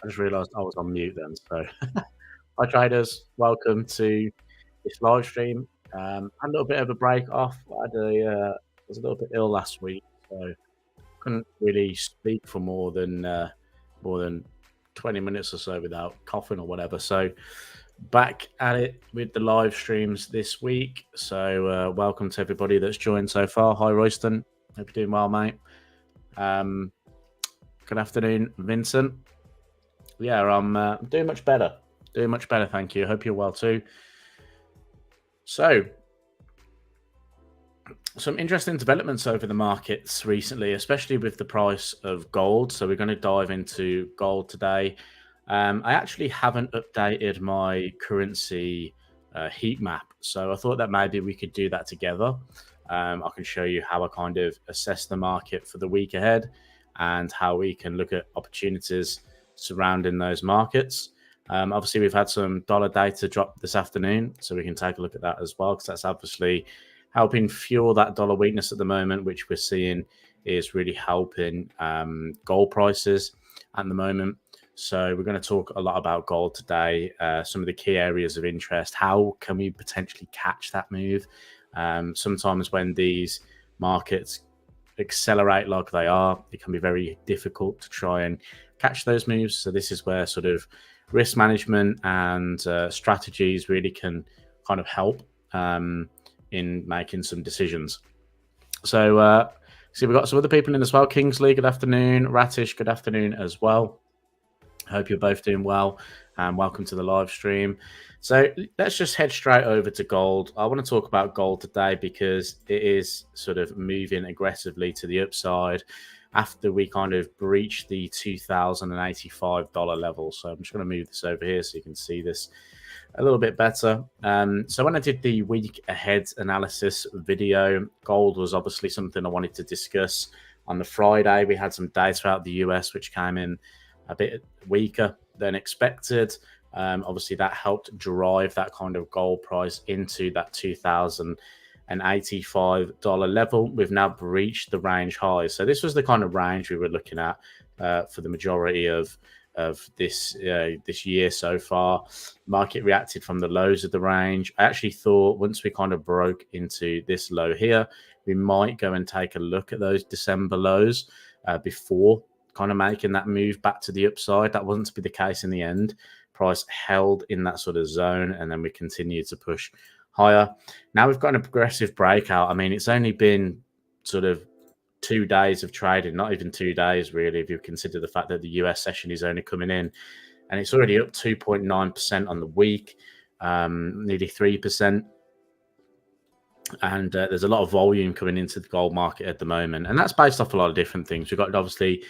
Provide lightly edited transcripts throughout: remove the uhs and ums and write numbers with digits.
I just realised I was on mute then. So, hi traders, welcome to this live stream. Had a little bit of a break off. Was a little bit ill last week, so couldn't really speak for more than 20 minutes or so without coughing or whatever. So, back at it with the live streams this week. So, welcome to everybody that's joined so far. Hi, Royston. Hope you're doing well, mate. Good afternoon, Vincent. Yeah, I'm doing much better. Doing much better, thank you. Hope you're well too. So, some interesting developments over the markets recently, especially with the price of gold. So, we're going to dive into gold today. I actually haven't updated my currency heat map, so I thought that maybe we could do that together. I can show you how I kind of assess the market for the week ahead and how we can look at opportunities surrounding those markets. Obviously, we've had some dollar data drop this afternoon, so we can take a look at that as well, because that's obviously helping fuel that dollar weakness at the moment, which we're seeing is really helping gold prices at the moment. So we're going to talk a lot about gold today, some of the key areas of interest, how can we potentially catch that move? Sometimes when these markets accelerate like they are, it can be very difficult to try and catch those moves. So this is where sort of risk management and strategies really can kind of help in making some decisions. So see, we've got some other people in as well. Kingsley, good afternoon. Ratish, good afternoon as well. Hope you're both doing well, and welcome to the live stream. So let's just head straight over to gold. I want to talk about gold today because it is sort of moving aggressively to the upside after we kind of breached the $2,085 level. So I'm just going to move this over here so you can see this a little bit better. So when I did the week ahead analysis video, gold was obviously something I wanted to discuss. On the Friday, we had some data out of the US, which came in a bit weaker than expected. Obviously, that helped drive that kind of gold price into that $2,085 level. We've now breached the range highs. So this was the kind of range we were looking at for the majority of this year so far. Market reacted from the lows of the range. I actually thought once we kind of broke into this low here, we might go and take a look at those December lows before kind of making that move back to the upside. That wasn't to be the case in the end. Price held in that sort of zone, and then we continued to push higher. Now we've got an aggressive breakout. I mean, it's only been sort of 2 days of trading, not even 2 days really, if you consider the fact that the US session is only coming in, and it's already up 2.9% on the week, nearly 3%. And there's a lot of volume coming into the gold market at the moment, and that's based off a lot of different things. We've got obviously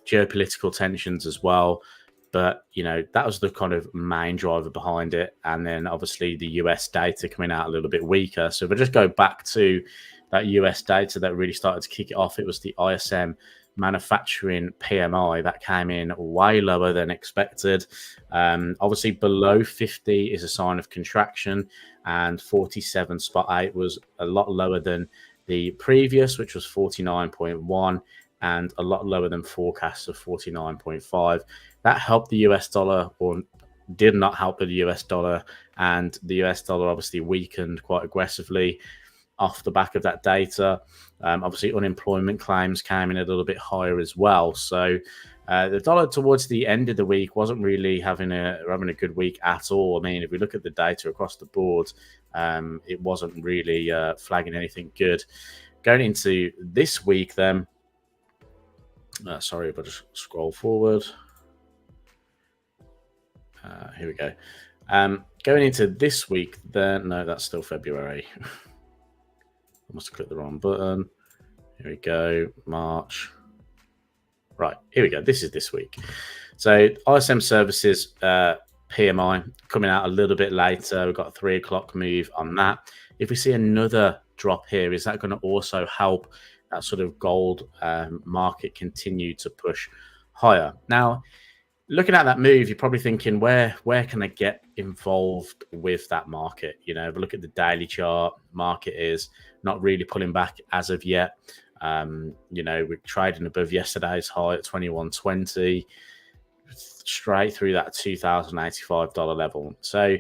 geopolitical tensions as well, but that was the kind of main driver behind it. And then obviously the US data coming out a little bit weaker. So if I just go back to that US data that really started to kick it off, it was the ISM manufacturing PMI that came in way lower than expected. Obviously below 50 is a sign of contraction, and 47.8 was a lot lower than the previous, which was 49.1, and a lot lower than forecasts of 49.5. That helped the US dollar, or did not help the US dollar, and the US dollar obviously weakened quite aggressively off the back of that data. Obviously, unemployment claims came in a little bit higher as well. So the dollar towards the end of the week wasn't really having a good week at all. I mean, if we look at the data across the board, it wasn't really flagging anything good. Going into this week, then, sorry if I just scroll forward. Here we go. Going into this week, then, no, that's still February. I must have clicked the wrong button. Here we go. March. Right, here we go. This is this week. So ISM Services PMI coming out a little bit later. We've got a 3 o'clock move on that. If we see another drop here, is that going to also help that sort of gold market continue to push higher? Now, looking at that move, you're probably thinking, where can I get involved with that market? If we look at the daily chart, market is not really pulling back as of yet. We're trading above yesterday's high at 21.20. straight through that $2,085 level. So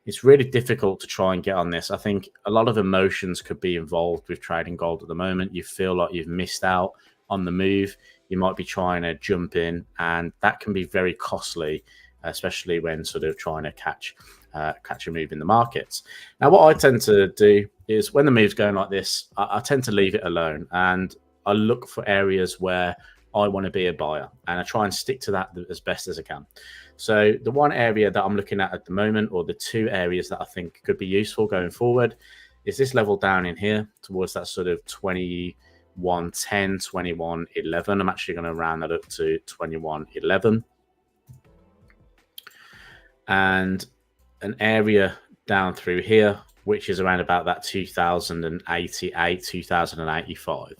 it's really difficult to try and get on this. I think a lot of emotions could be involved with trading gold at the moment. You feel like you've missed out on the move. You might be trying to jump in, and that can be very costly, especially when sort of trying to catch a move in the markets. Now, what I tend to do is when the move's going like this, I tend to leave it alone, and I look for areas where I want to be a buyer, and I try and stick to that as best as I can. So the one area that I'm looking at the moment, or the two areas that I think could be useful going forward, is this level down in here towards that sort of 2110, 2111. I'm actually going to round that up to 2111. And an area down through here, which is around about that 2088, 2085.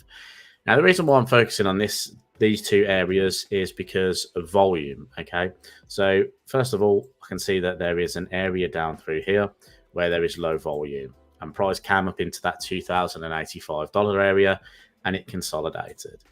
Now, the reason why I'm focusing on these two areas is because of volume. Okay, so first of all, I can see that there is an area down through here where there is low volume, and price came up into that $2,085 area, and it consolidated.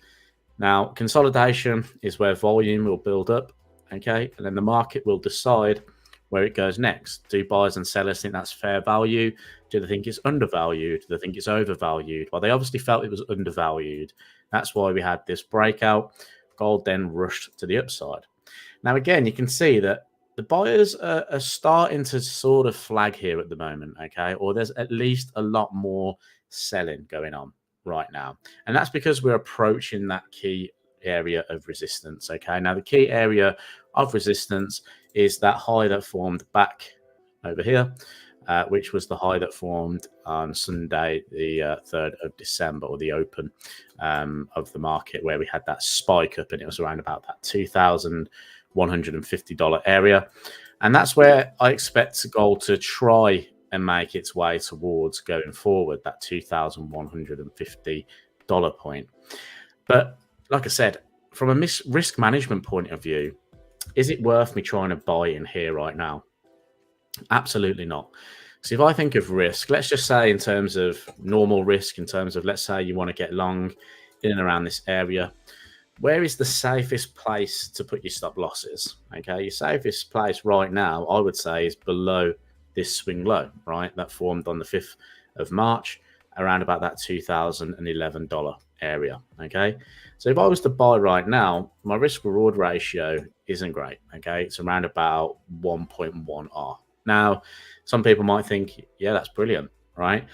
Now, consolidation is where volume will build up, okay, and then the market will decide where it goes next. Do buyers and sellers think that's fair value? Do they think it's undervalued? Do they think it's overvalued? Well, they obviously felt it was undervalued. That's why we had this breakout. Gold then rushed to the upside. Now, again, you can see that the buyers are starting to sort of flag here at the moment, okay? Or there's at least a lot more selling going on right now. And that's because we're approaching that key area of resistance, okay? Now, the key area of resistance is that high that formed back over here, which was the high that formed on Sunday, the 3rd of December, or the open of the market, where we had that spike up, and it was around about that $2,150 area. And that's where I expect gold to try and make its way towards going forward, that $2,150 point. But like I said, from a risk management point of view, is it worth me trying to buy in here right now? Absolutely not. So if I think of risk, let's just say in terms of normal risk, in terms of, let's say you want to get long in and around this area, where is the safest place to put your stop losses? Okay, your safest place right now, I would say, is below this swing low, right? That formed on the 5th of March, around about that $2,011 area. Okay, so if I was to buy right now, my risk reward ratio isn't great. Okay, it's around about 1.1R. Now, some people might think, yeah, that's brilliant, right?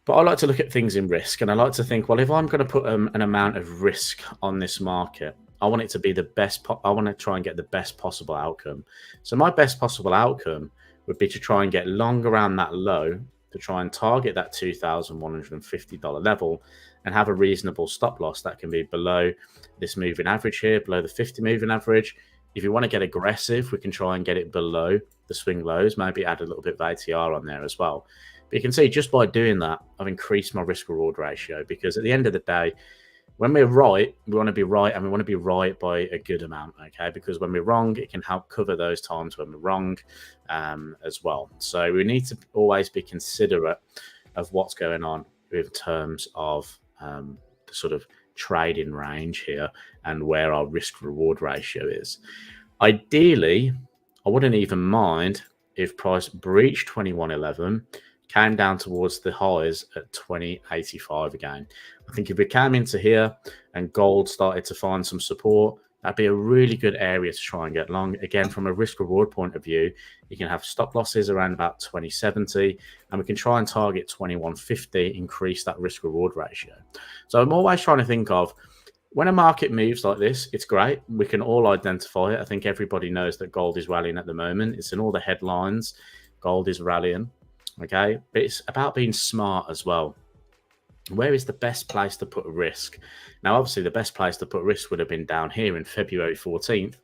But I like to look at things in risk, and I like to think, well, if I'm going to put an amount of risk on this market, I want it to be the best. I want to try and get the best possible outcome. So my best possible outcome would be to try and get long around that low, to try and target that $2,150 level, and have a reasonable stop loss that can be below this moving average here, below the 50 moving average. If you want to get aggressive, we can try and get it below the swing lows, maybe add a little bit of ATR on there as well. But you can see just by doing that, I've increased my risk reward ratio, because at the end of the day, when we're right, we want to be right, and we want to be right by a good amount, okay? Because when we're wrong, it can help cover those times when we're wrong as well. So we need to always be considerate of what's going on in terms of the sort of trading range here and where our risk reward ratio is. Ideally, I wouldn't even mind if price breached 2111, came down towards the highs at 2085 again. I think if we came into here and gold started to find some support, that'd be a really good area to try and get long. Again, from a risk reward point of view, you can have stop losses around about 2070, and we can try and target 2150, increase that risk reward ratio. So I'm always trying to think of, when a market moves like this, it's great. We can all identify it. I think everybody knows that gold is rallying at the moment. It's in all the headlines. Gold is rallying. Okay, but it's about being smart as well. Where is the best place to put a risk? Now, obviously, the best place to put risk would have been down here in February 14th,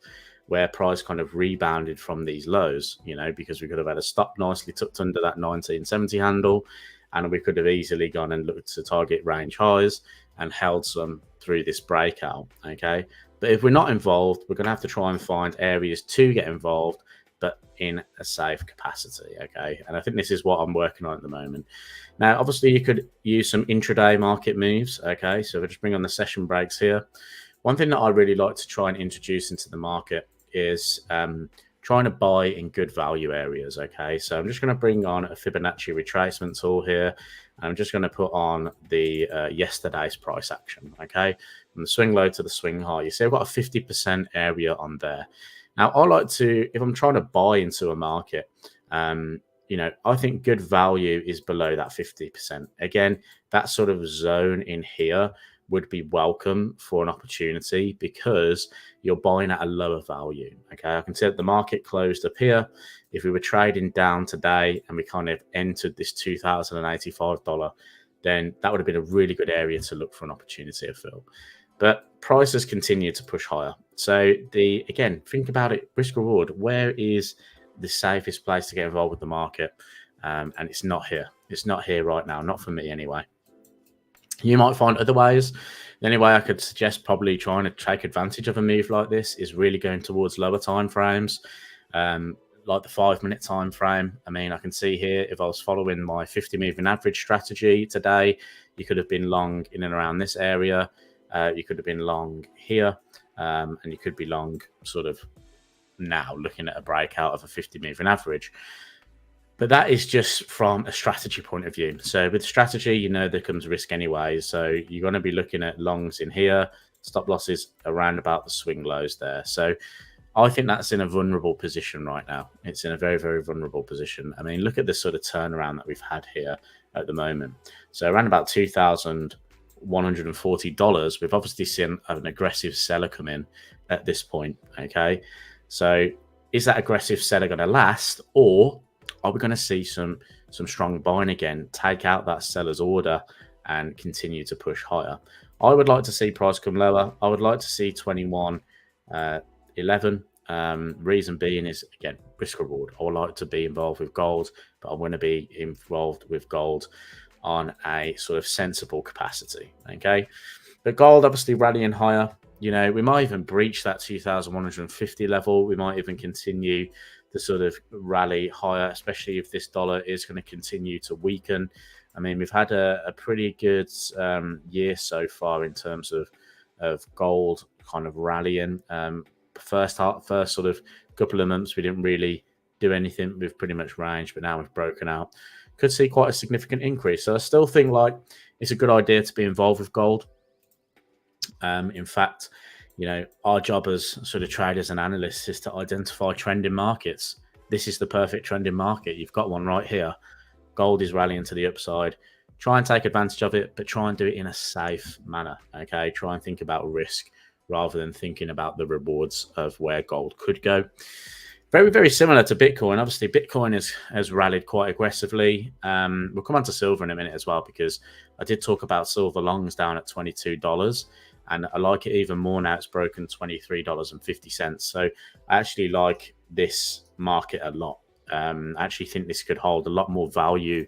where price kind of rebounded from these lows, you know, because we could have had a stop nicely tucked under that 1970 handle, and we could have easily gone and looked to target range highs and held some through this breakout. Okay, but if we're not involved, we're going to have to try and find areas to get involved, but in a safe capacity, okay? And I think this is what I'm working on at the moment. Now, obviously, you could use some intraday market moves, okay? So if I just bring on the session breaks here, one thing that I really like to try and introduce into the market is trying to buy in good value areas. Okay, so I'm just going to bring on a Fibonacci retracement tool here. I'm just going to put on the yesterday's price action. Okay, from the swing low to the swing high. You see, I've got a 50% area on there. Now, I like to, if I'm trying to buy into a market, I think good value is below that 50%. Again, that sort of zone in here would be welcome for an opportunity because you're buying at a lower value. Okay, I can see that the market closed up here. If we were trading down today and we kind of entered this $2,085, then that would have been a really good area to look for an opportunity, I feel. But prices continue to push higher. So again, think about it, risk reward. Where is the safest place to get involved with the market? And it's not here. It's not here right now. Not for me anyway. You might find other ways. The only way I could suggest probably trying to take advantage of a move like this is really going towards lower time frames, like the 5-minute time frame. I mean, I can see here if I was following my 50 moving average strategy today, you could have been long in and around this area. You could have been long here, and you could be long sort of now looking at a breakout of a 50 moving average. But that is just from a strategy point of view. So with strategy, there comes risk anyway. So you're going to be looking at longs in here, stop losses around about the swing lows there. So I think that's in a vulnerable position right now. It's in a very, very vulnerable position. I mean, look at this sort of turnaround that we've had here at the moment. So around about $2,140, we've obviously seen an aggressive seller come in at this point. Okay. So is that aggressive seller going to last, or are we going to see some strong buying again, take out that seller's order and continue to push higher? I would like to see price come lower. I would like to see 21.11. Reason being is, again, risk reward. I would like to be involved with gold, but I want to be involved with gold on a sort of sensible capacity. Okay. But gold obviously rallying higher. We might even breach that 2,150 level. We might even continue the sort of rally higher, especially if this dollar is going to continue to weaken. I mean, we've had a pretty good year so far in terms of gold kind of rallying. First sort of couple of months, we didn't really do anything. We've pretty much ranged, but now we've broken out. Could see quite a significant increase. So I still think like it's a good idea to be involved with gold. In fact, our job as sort of traders and analysts is to identify trending markets. This is the perfect trending market. You've got one right here. Gold is rallying to the upside. Try and take advantage of it, but try and do it in a safe manner. Okay, try and think about risk rather than thinking about the rewards of where gold could go. Very, very similar to Bitcoin. Obviously, Bitcoin has rallied quite aggressively. We'll come on to silver in a minute as well, because I did talk about silver longs down at $22. And I like it even more now. It's broken $23.50. So I actually like this market a lot. I actually think this could hold a lot more value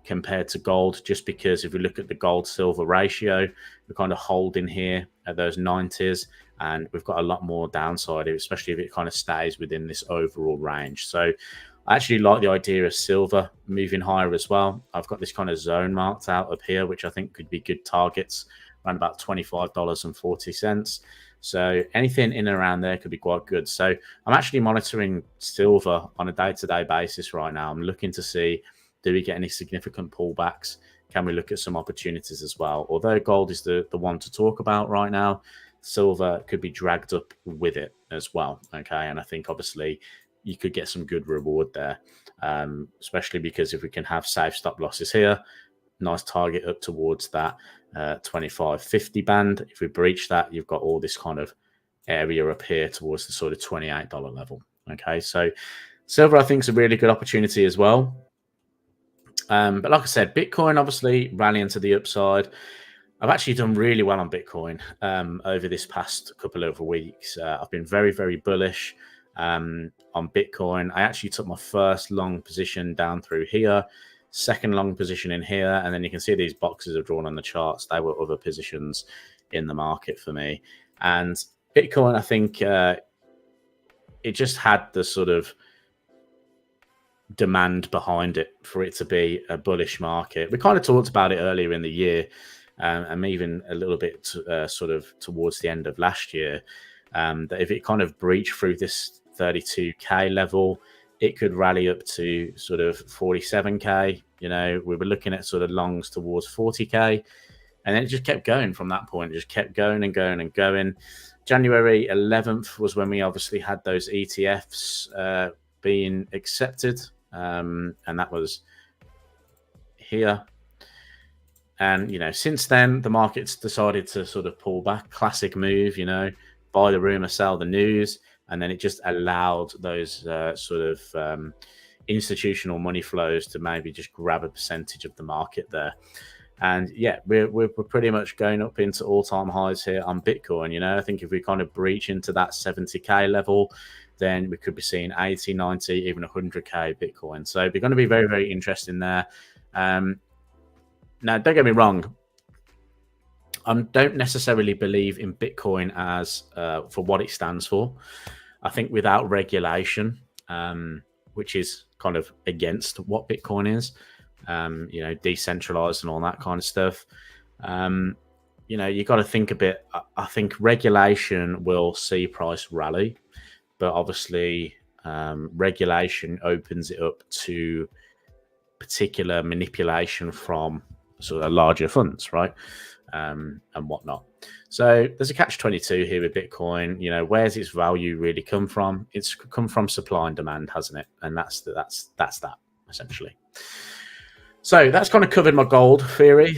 compared to gold, just because if we look at the gold silver ratio, we're kind of holding here at those 90s, and we've got a lot more downside, especially if it kind of stays within this overall range. So I actually like the idea of silver moving higher as well. I've got this kind of zone marked out up here, which I think could be good targets, around about $25.40. So anything in and around there could be quite good. So I'm actually monitoring silver on a day-to-day basis right now. I'm looking to see, do we get any significant pullbacks? Can we look at some opportunities as well? Although gold is the one to talk about right now, silver could be dragged up with it as well. Okay, and I think obviously you could get some good reward there, especially because if we can have safe stop losses here, nice target up towards that 25.50 band. If we breach that, you've got all this kind of area up here towards the sort of $28 level. Okay, so silver I think is a really good opportunity as well. But like I said, Bitcoin obviously rallying to the upside. I've actually done really well on Bitcoin over this past couple of weeks. I've been very, very bullish on Bitcoin. I actually took my first long position down through here, second long position in here, and then you can see these boxes are drawn on the charts. They were other positions in the market for me. And Bitcoin, I think it just had the sort of demand behind it for it to be a bullish market. We kind of talked about it earlier in the year, and even a little bit sort of towards the end of last year. that if it kind of breached through this 32k level, it could rally up to sort of 47k. You know, we were looking at sort of longs towards 40k, and then it just kept going from that point. It just kept going and going and going. January 11th was when we obviously had those ETFs being accepted, and that was here. And, you know, since then, the market's decided to sort of pull back. Classic move, you know, buy the rumor, sell the news. And then it just allowed those institutional money flows to maybe just grab a percentage of the market there. And yeah, we're pretty much going up into all-time highs here on Bitcoin. You know, I think if we kind of breach into that 70k level, then we could be seeing 80, 90, even 100k Bitcoin. So we're going to be very, very interesting there. Now, don't get me wrong. I don't necessarily believe in Bitcoin as for what it stands for. I think without regulation, which is kind of against what Bitcoin is, you know, decentralized and all that kind of stuff. You know, you got to think a bit. I think regulation will see price rally, but obviously, regulation opens it up to particular manipulation from sort of larger funds, right? And whatnot. So there's a catch-22 here with Bitcoin. You know, where's its value really come from? It's come from supply and demand, hasn't it? And that's that essentially. So that's kind of covered my gold theory.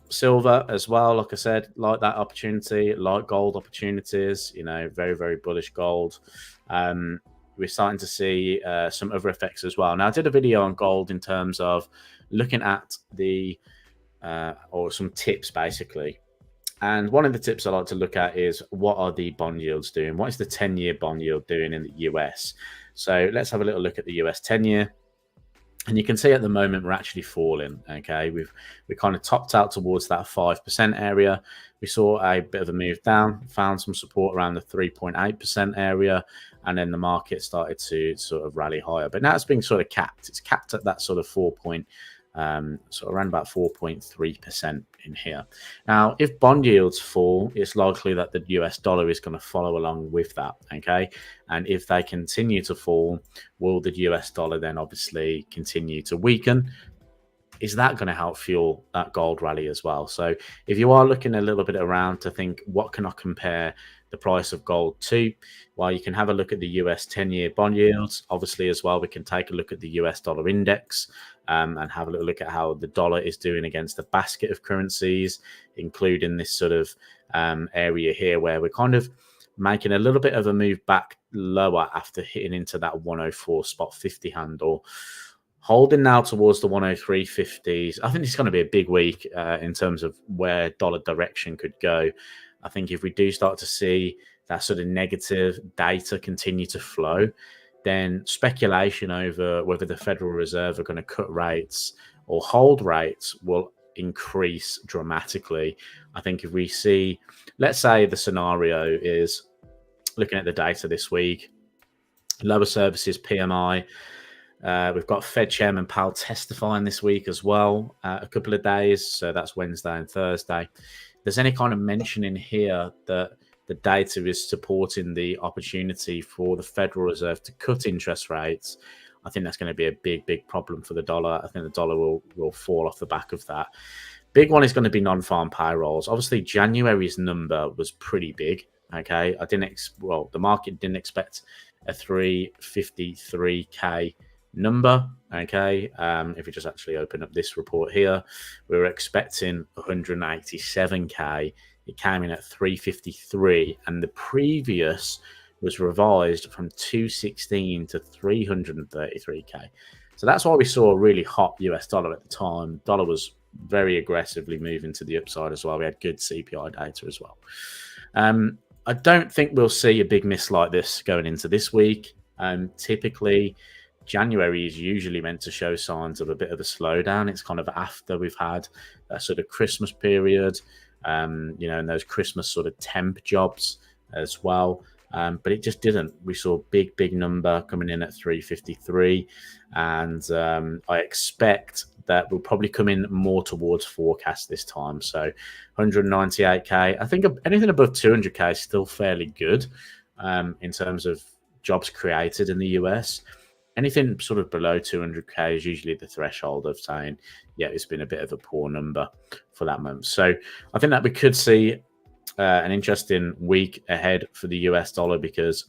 Silver as well, like I said, like that opportunity, like gold opportunities. You know, very, very bullish gold. We're starting to see some other effects as well. Now, I did a video on gold in terms of looking at the or some tips basically. And one of the tips I like to look at is what are the bond yields doing? What is the 10-year bond yield doing in the US? So let's have a little look at the US 10-year. And you can see at the moment we're actually falling. Okay, we kind of topped out towards that 5% area. We saw a bit of a move down, found some support around the 3.8% area, and then the market started to sort of rally higher. But now it's being sort of capped. It's capped at that sort of so around about 4.3% in here. Now, if bond yields fall, it's likely that the US dollar is going to follow along with that, okay? And if they continue to fall, will the US dollar then obviously continue to weaken? Is that going to help fuel that gold rally as well? So if you are looking a little bit around to think, what can I compare the price of gold to? Well, you can have a look at the US 10-year bond yields. Obviously, as well, we can take a look at the US dollar index and have a little look at how the dollar is doing against a basket of currencies, including this sort of area here where we're kind of making a little bit of a move back lower after hitting into that 104 spot 50 handle. Holding now towards the 103.50s. I think it's going to be a big week in terms of where dollar direction could go. I think if we do start to see that sort of negative data continue to flow, then speculation over whether the Federal Reserve are going to cut rates or hold rates will increase dramatically. I think if we see, let's say the scenario is looking at the data this week, lower services PMI. We've got Fed Chairman Powell testifying this week as well, a couple of days. So that's Wednesday and Thursday. There's any kind of mention in here that the data is supporting the opportunity for the Federal Reserve to cut interest rates, I think that's going to be a big, big problem for the dollar. I think the dollar will fall off the back of that. Big one is going to be non-farm payrolls. Obviously, January's number was pretty big. Okay, the market didn't expect a 353k number. Okay, if you just actually open up this report here, we were expecting 187k. It came in at 353, and the previous was revised from 216 to 333k. So that's why we saw a really hot US dollar at the time. Dollar was very aggressively moving to the upside as well. We had good CPI data as well. I don't think we'll see a big miss like this going into this week. Typically, January is usually meant to show signs of a bit of a slowdown. It's kind of after we've had a sort of Christmas period, and those Christmas sort of temp jobs as well. but it just didn't. We saw big number coming in at 353, and I expect that we'll probably come in more towards forecast this time. So 198k. I think anything above 200k is still fairly good in terms of jobs created in the US. Anything sort of below 200k is usually the threshold of saying, yeah, it's been a bit of a poor number for that month. So I think that we could see an interesting week ahead for the US dollar, because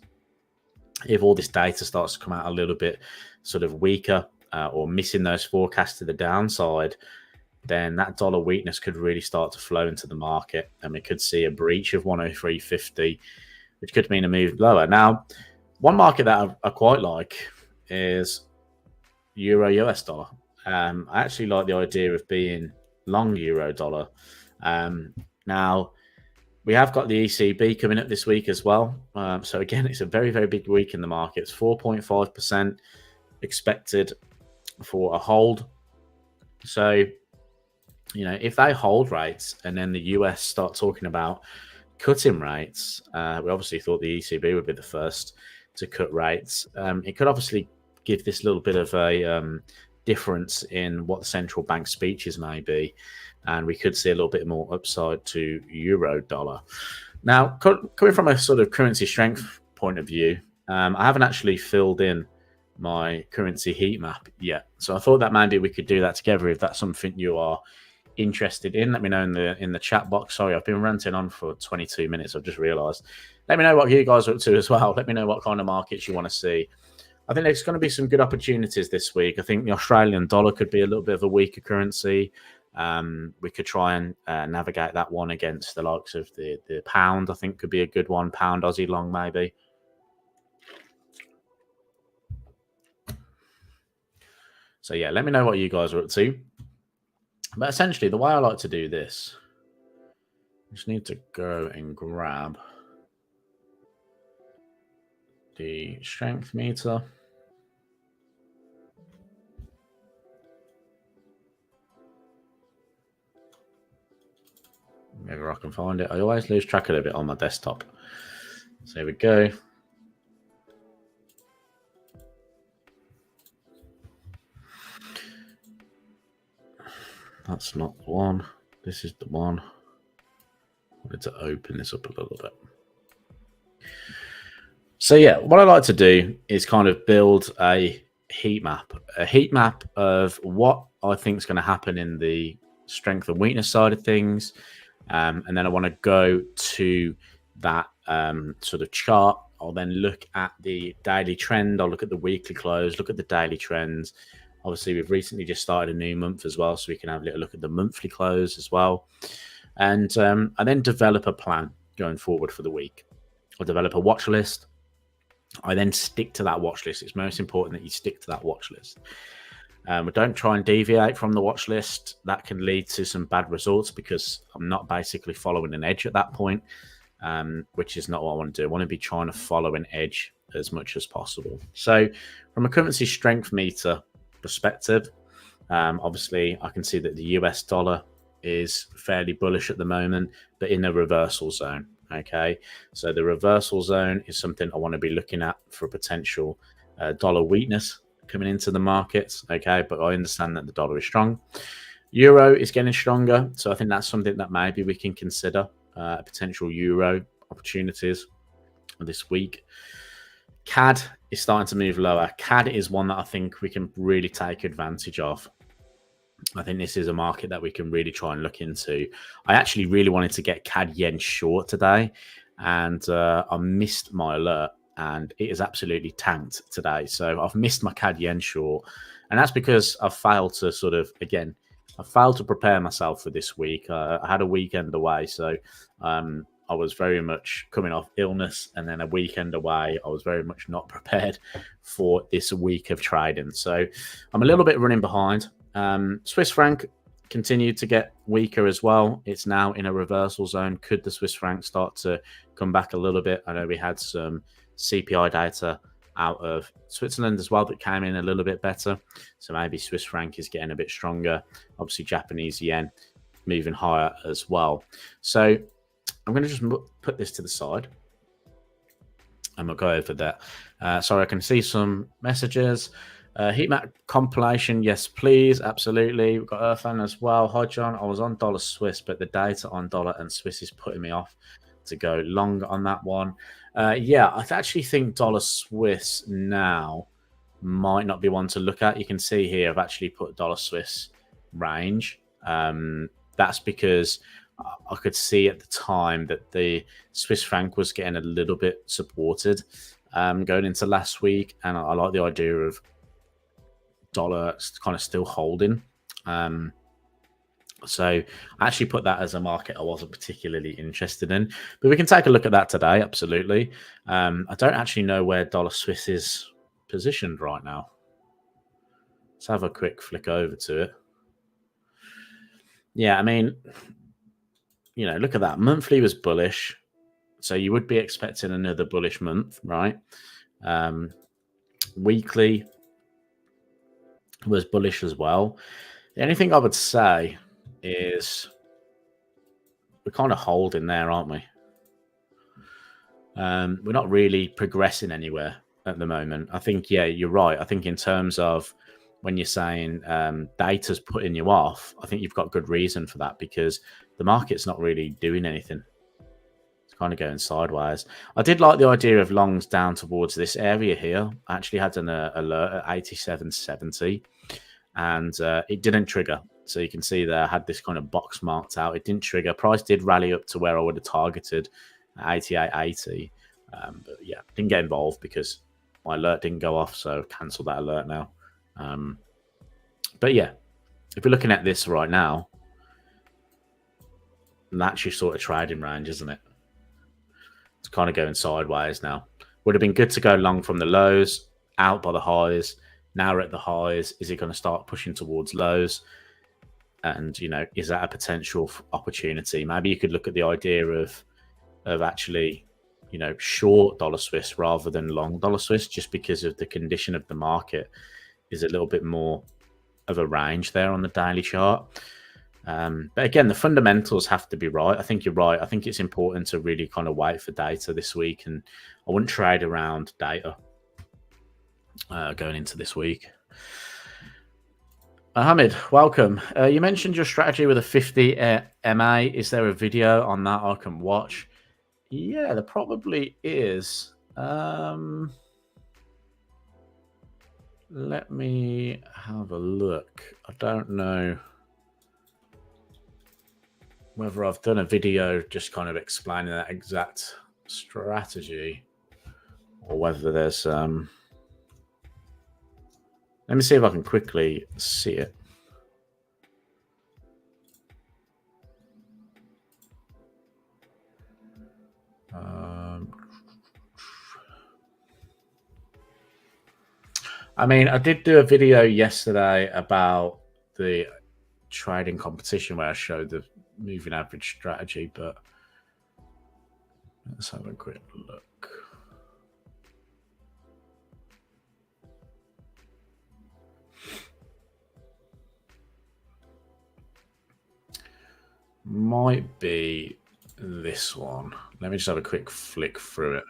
if all this data starts to come out a little bit sort of weaker or missing those forecasts to the downside, then that dollar weakness could really start to flow into the market, and we could see a breach of 103.50, which could mean a move lower. Now, one market that I quite like is Euro US dollar. I actually like the idea of being long Euro dollar. Now, we have got the ECB coming up this week as well. So again, it's a very big week in the markets. 4.5% expected for a hold. So, if they hold rates and then the US start talking about cutting rates, we obviously thought the ECB would be the first to cut rates. It could obviously give this little bit of a difference in what the central bank speeches may be, and we could see a little bit more upside to euro dollar. Now, coming from a sort of currency strength point of view, I haven't actually filled in my currency heat map yet, so I thought that maybe we could do that together. If that's something you are interested in, let me know in the chat box. Sorry, I've been ranting on for 22 minutes. I've just realized. Let me know what you guys are up to as well. Let me know what kind of markets you want to see. I think there's going to be some good opportunities this week. I think the Australian dollar could be a little bit of a weaker currency. We could try and navigate that one against the likes of the pound. I think could be a good one. Pound Aussie long maybe. So yeah, let me know what you guys are up to. But essentially, the way I like to do this, I just need to go and grab the strength meter. Maybe I can find it. I always lose track of it on my desktop. So here we go. That's not the one. This is the one. I wanted to open this up a little bit. So yeah, what I like to do is kind of build a heat map of what I think is going to happen in the strength and weakness side of things. And then I want to go to that sort of chart. I'll then look at the daily trend. I'll look at the weekly close, look at the daily trends. Obviously, we've recently just started a new month as well, so we can have a little look at the monthly close as well. And I then develop a plan going forward for the week. I'll develop a watch list. I then stick to that watch list. It's most important that you stick to that watch list. Don't try and deviate from the watch list. That can lead to some bad results because I'm not basically following an edge at that point, which is not what I want to do. I want to be trying to follow an edge as much as possible. So from a currency strength meter perspective, obviously I can see that the US dollar is fairly bullish at the moment, but in a reversal zone. Okay, so the reversal zone is something I want to be looking at for potential dollar weakness coming into the markets. Okay, but I understand that the dollar is strong. Euro is getting stronger, so I think that's something that maybe we can consider potential euro opportunities this week. CAD is starting to move lower. CAD is one that I think we can really take advantage of. I think this is a market that we can really try and look into. I actually really wanted to get CAD yen short today, and I missed my alert, and it is absolutely tanked today. So I've missed my CAD yen short, and that's because I've failed to I failed to prepare myself for this week. I had a weekend away, so I was very much coming off illness, and then a weekend away. I was very much not prepared for this week of trading. So I'm a little bit running behind. Swiss franc continued to get weaker as well. It's now in a reversal zone. Could the Swiss franc start to come back a little bit? I know we had some CPI data out of Switzerland as well that came in a little bit better. So maybe Swiss franc is getting a bit stronger. Obviously, Japanese yen moving higher as well. So I'm going to just put this to the side. and we'll go over that. Sorry, I can see some messages. Heat map compilation, yes, please, absolutely. We've got Earthan as well. Hi, John. I was on dollar Swiss, but the data on dollar and Swiss is putting me off to go long on that one. Yeah, I actually think dollar Swiss now might not be one to look at. You can see here I've actually put dollar Swiss range. That's because I could see at the time that the Swiss franc was getting a little bit supported going into last week, and I like the idea of dollar kind of still holding. Um, so I actually put that as a market I wasn't particularly interested in, but we can take a look at that today. Absolutely. I don't actually know where dollar Swiss is positioned right now. Let's have a quick flick over to it. Yeah, I mean, look at that. Monthly was bullish, so you would be expecting another bullish month, right? Um, Weekly was bullish as well. The only thing I would say is we're kind of holding there, aren't we? We're not really progressing anywhere at the moment. I think, yeah, you're right. I think in terms of when you're saying data's putting you off, I think you've got good reason for that because the market's not really doing anything. It's kind of going sideways. I did like the idea of longs down towards this area here. I actually had an alert at 87.70 and it didn't trigger. So you can see there I had this kind of box marked out. It didn't trigger. Price did rally up to where I would have targeted at 88.80. But yeah, didn't get involved because my alert didn't go off. So cancel that alert now. But yeah, if we're looking at this right now, that's your sort of trading range, isn't it? It's kind of going sideways now. Would have been good to go long from the lows, out by the highs. Now we're at the highs. Is it going to start pushing towards lows? And is that a potential opportunity? Maybe you could look at the idea of actually, short dollar Swiss rather than long dollar Swiss, just because of the condition of the market is a little bit more of a range there on the daily chart. But again, the fundamentals have to be right. I think you're right. I think it's important to really kind of wait for data this week, and I wouldn't trade around data going into this week. Mohammed, welcome. You mentioned your strategy with a 50 MA. Is there a video on that I can watch? Yeah, there probably is. Let me have a look. I don't know whether I've done a video just kind of explaining that exact strategy or whether there's let me see if I can quickly see it. I mean, I did do a video yesterday about the trading competition where I showed the moving average strategy, but let's have a quick look. Might be this one. Let me just have a quick flick through it.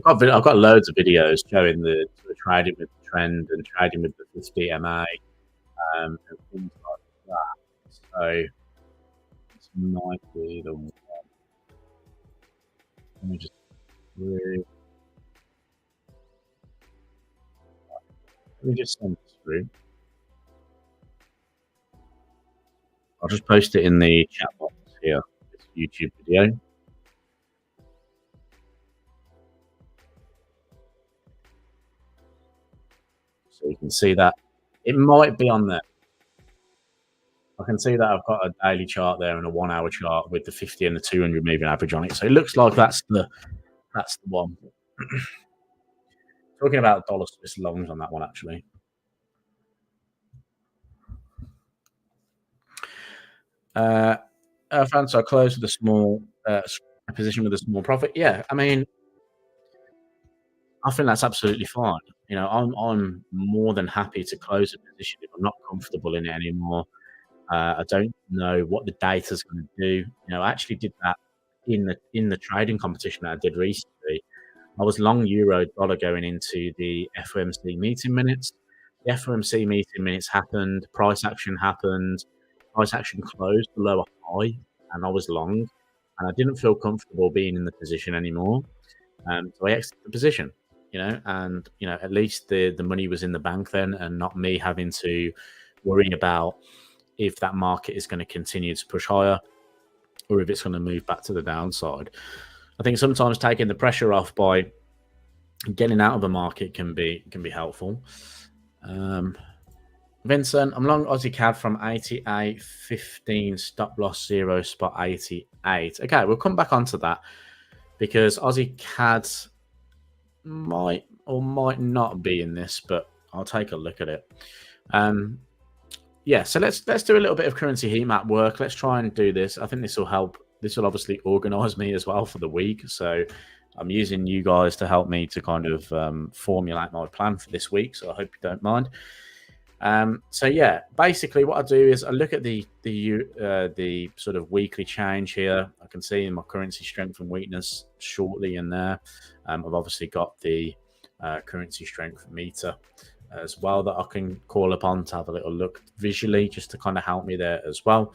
I've got loads of videos showing the trading with the trend and trading with the 50 MA and things like that. So this might be the one. Let me just send this through. I'll just post it in the chat box here. This YouTube video. So you can see that it might be on there. I can see that I've got a daily chart there and a 1 hour chart with the 50 and the 200 moving average on it. So it looks like that's the one. Talking about dollar Swiss longs on that one, actually. France, I closed with a small position with a small profit. Yeah, I mean, I think that's absolutely fine. I'm more than happy to close a position if I'm not comfortable in it anymore. I don't know what the data's going to do. I actually did that in the trading competition that I did recently. I was long euro dollar going into the FOMC meeting minutes. The FOMC meeting minutes happened, price action happened, price action closed below a high, and I was long, and I didn't feel comfortable being in the position anymore. So I exited the position, and at least the money was in the bank then, and not me having to worry about if that market is going to continue to push higher or if it's going to move back to the downside. I think sometimes taking the pressure off by getting out of a market can be helpful. Um, Vincent, I'm long Aussie CAD from 88.15, stop loss 0 spot 88. Okay, we'll come back onto that because Aussie CAD might or might not be in this, but I'll take a look at it. Yeah, so let's do a little bit of currency heat map work. Let's try and do this. I think this will help. This will obviously organize me as well for the week. So I'm using you guys to help me to kind of formulate my plan for this week. So I hope you don't mind. So yeah, basically what I do is I look at the sort of weekly change here. I can see my currency strength and weakness shortly in there. I've obviously got the currency strength meter as well that I can call upon to have a little look visually just to kind of help me there as well.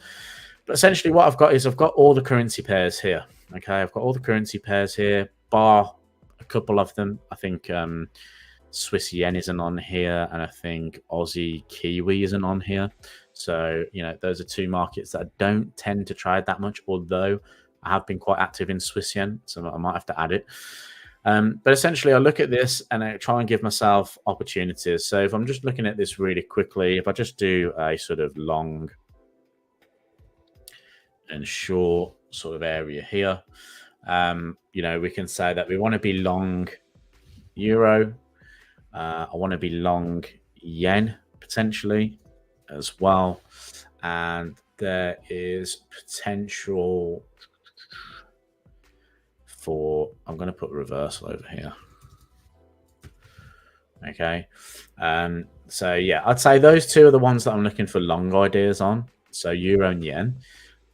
But essentially what I've got is I've got all the currency pairs here. Okay, I've got all the currency pairs here, bar a couple of them. I think Swiss yen isn't on here, and I think Aussie Kiwi isn't on here. So, those are two markets that I don't tend to trade that much, although I have been quite active in Swiss yen, so I might have to add it. But essentially, I look at this and I try and give myself opportunities. So if I'm just looking at this really quickly, if I just do a sort of long and short sort of area here, we can say that we want to be long euro. I want to be long yen potentially as well. And there is potential for, I'm going to put reversal over here. Okay. So yeah, I'd say those two are the ones that I'm looking for long ideas on. So euro and yen.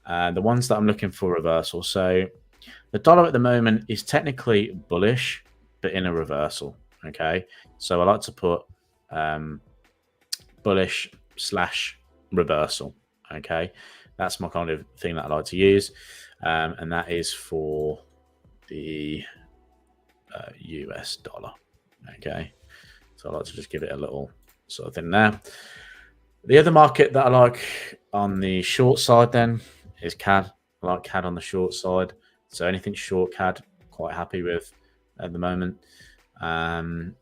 The ones that I'm looking for reversal. So the dollar at the moment is technically bullish, but in a reversal. Okay. So I like to put bullish / reversal. Okay. That's my kind of thing that I like to use. And that is for the US dollar. Okay. So I like to just give it a little sort of thing there. The other market that I like on the short side then is CAD. I like CAD on the short side. So anything short CAD, quite happy with at the moment.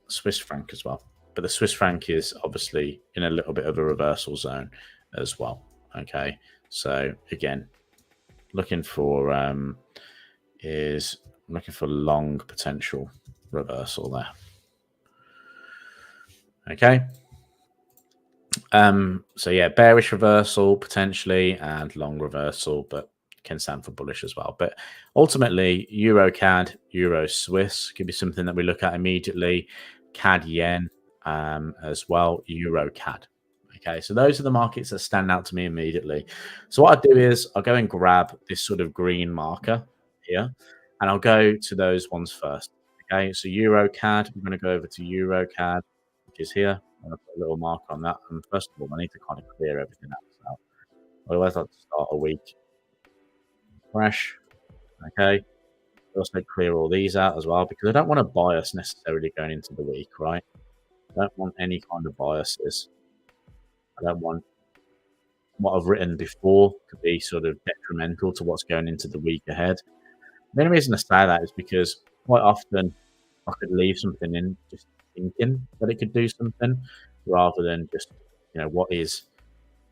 Swiss franc as well. But the Swiss franc is obviously in a little bit of a reversal zone as well. Okay. So again, looking for long potential reversal there. Okay. So yeah, bearish reversal potentially and long reversal, but can stand for bullish as well. But ultimately, Euro CAD, Euro Swiss could be something that we look at immediately. CAD yen as well, Euro CAD. Okay, so those are the markets that stand out to me immediately. So what I do is I'll go and grab this sort of green marker here, and I'll go to those ones first. Okay, so Euro CAD, I'm going to go over to Euro CAD, which is here. I'm going to put a little marker on that. And first of all, I need to kind of clear everything out. Otherwise, I'll start a week fresh. Okay. Also clear all these out as well because I don't want to bias necessarily going into the week, right? I don't want any kind of biases. I don't want what I've written before to be sort of detrimental to what's going into the week ahead. The only reason I say that is because quite often I could leave something in just thinking that it could do something rather than just, what is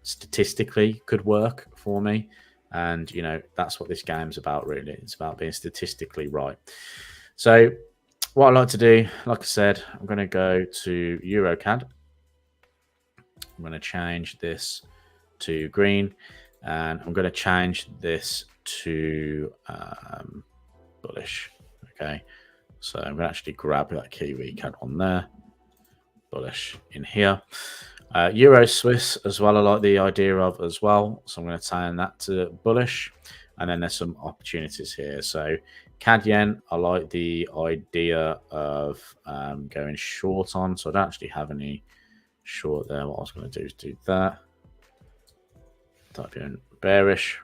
statistically could work for me. And, that's what this game's about, really. It's about being statistically right. So what I like to do, like I said, I'm going to go to EuroCAD. I'm going to change this to green, and I'm going to change this to bullish. Okay, so I'm going to actually grab that Kiwi CAD on there, bullish in here. Euro Swiss as well, I like the idea of as well. So I'm going to turn that to bullish. And then there's some opportunities here. So CAD Yen, I like the idea of going short on. So I don't actually have any short there. What I was going to do is do that. Type in bearish,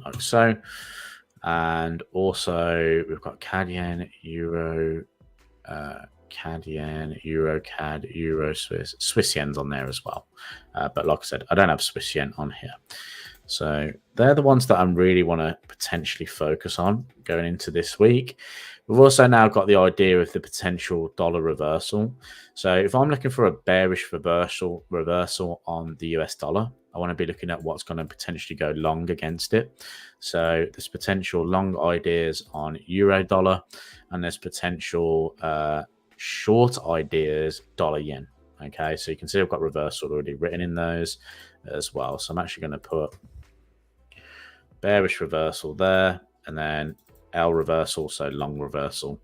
like so. And also we've got CAD Yen, Euro, CAD Yen, Euro CAD, Euro Swiss Yen's on there as well. But like I said, I don't have Swiss Yen on here. So they're the ones that I really want to potentially focus on going into this week. We've also now got the idea of the potential dollar reversal. So if I'm looking for a bearish reversal on the US dollar, I want to be looking at what's going to potentially go long against it. So there's potential long ideas on euro dollar, and there's potential short ideas dollar yen. Okay, so you can see I've got reversal already written in those as well. So I'm actually going to put bearish reversal there, and then L reversal, so long reversal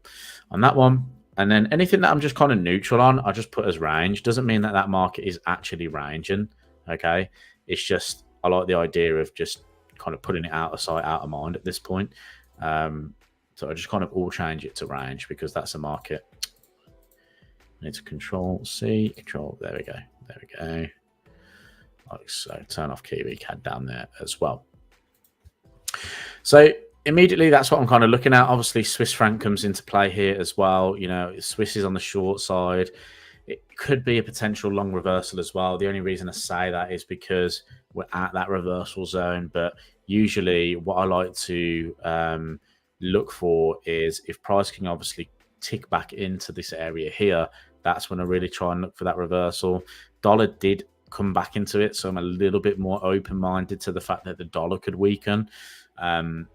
on that one. And then anything that I'm just kind of neutral on, I just put as range. Doesn't mean that that market is actually ranging. Okay, it's just I like the idea of just kind of putting it out of sight, out of mind at this point. So I just kind of all change it to range because that's a market. I need to control C, control. There we go. There we go. Like so. Turn off Kiwi CAD down there as well. So immediately that's what I'm kind of looking at. Obviously, Swiss franc comes into play here as well. You know, Swiss is on the short side. It could be a potential long reversal as well. The only reason I say that is because we're at that reversal zone. But usually what I like to look for is if price can obviously tick back into this area here, that's when I really try and look for that reversal. Dollar did come back into it, so I'm a little bit more open-minded to the fact that the dollar could weaken.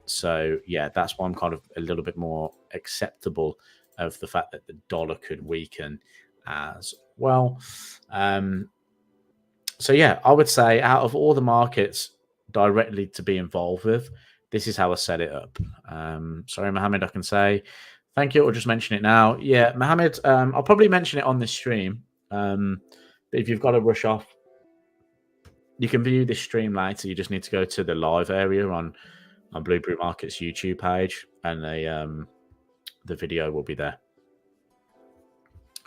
So yeah, that's why I'm kind of a little bit more acceptable of the fact that the dollar could weaken as well. So yeah, I would say out of all the markets directly to be involved with, this is how I set it up. Sorry, Mohammed, I can say thank you, or just mention it now. Yeah, Mohammed, I'll probably mention it on this stream. But if you've got to rush off, you can view this stream later. You just need to go to the live area on Blueberry Market's YouTube page, and the video will be there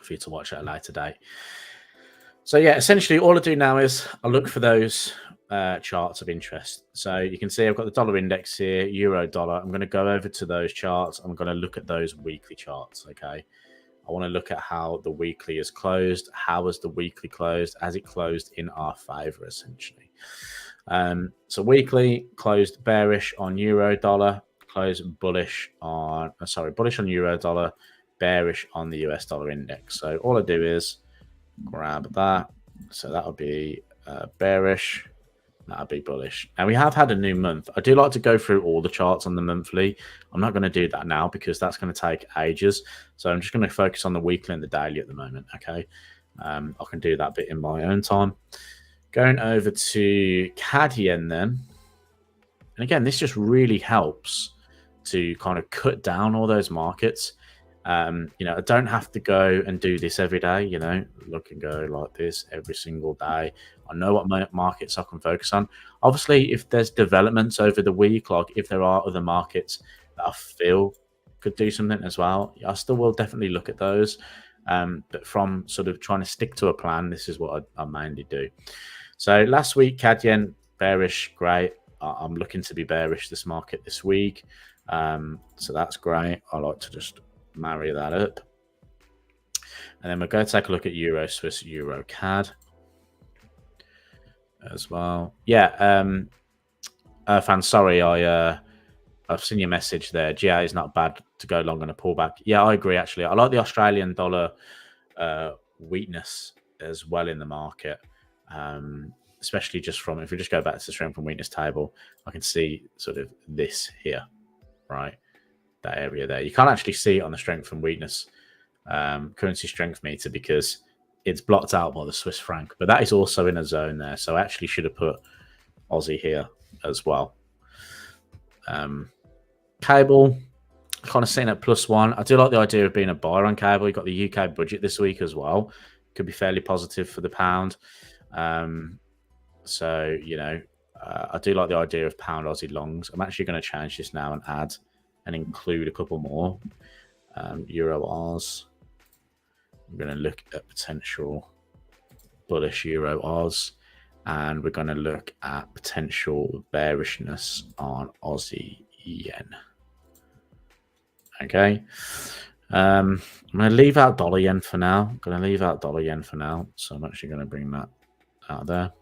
for you to watch at a later date. So yeah, essentially all I do now is I look for those charts of interest. So you can see I've got the dollar index here, euro dollar. I'm going to go over to those charts. I'm going to look at those weekly charts. Okay. I want to look at how the weekly is closed. How was the weekly closed? Has it closed in our favor, essentially? So weekly closed bearish on euro dollar, closed bullish on, bullish on euro dollar, bearish on the US dollar index. So all I do is grab that. So that would be bearish. That would be bullish. And we have had a new month. I do like to go through all the charts on the monthly. I'm not going to do that now because that's going to take ages. So I'm just going to focus on the weekly and the daily at the moment. Okay. I can do that bit in my own time. Going over to CAD Yen then. And again, this just really helps to kind of cut down all those markets. I don't have to go and do this every day, look and go like this every single day. I know what markets I can focus on. Obviously, if there's developments over the week, like if there are other markets that I feel could do something as well, I still will definitely look at those. But from sort of trying to stick to a plan, this is what I mainly do. So last week, CAD Yen, bearish, great. I'm looking to be bearish this market this week. So that's great. I like to just marry that up. And then we're going to take a look at Euro Swiss, Euro CAD as well. Yeah, fan, sorry, I've seen your message there. GA is not bad to go long on a pullback. Yeah, I agree, actually. I like the Australian dollar weakness as well in the market, especially just from, if we just go back to the strength and weakness table, I can see sort of this here, right? That area there. You can't actually see it on the strength and weakness currency strength meter because it's blocked out by the Swiss franc, but that is also in a zone there. So I actually should have put Aussie here as well. Cable, kind of sitting at +1. I do like the idea of being a buyer on cable. You've got the UK budget this week as well. could be fairly positive for the pound. So, I do like the idea of pound Aussie longs. I'm actually going to change this now and add and include a couple more. Euro Oz. I'm going to look at potential bullish Euro Oz, and we're going to look at potential bearishness on Aussie yen. Okay. I'm going to leave out dollar yen for now. So I'm actually going to bring that out there.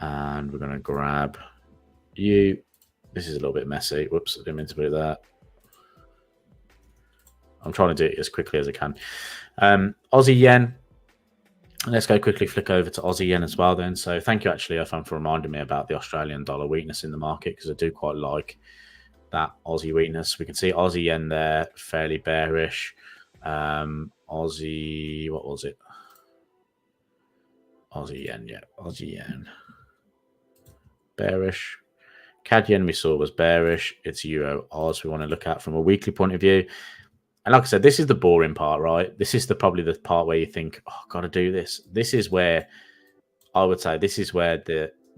And we're going to grab you. This is a little bit messy. Whoops, I didn't mean to put it there. I'm trying to do it as quickly as I can. Aussie yen. Let's go quickly flick over to Aussie yen as well then. So thank you actually, Irfan, for reminding me about the Australian dollar weakness in the market, because I do quite like that Aussie weakness. We can see Aussie yen there, fairly bearish. Aussie, what was it? Aussie yen, yeah, Aussie yen. Bearish. CAD yen we saw was bearish. It's Euro Oz we want to look at from a weekly point of view. And like I said, this is the boring part, right? This is probably the part where you think, oh, got to do this. This is where I would say this is where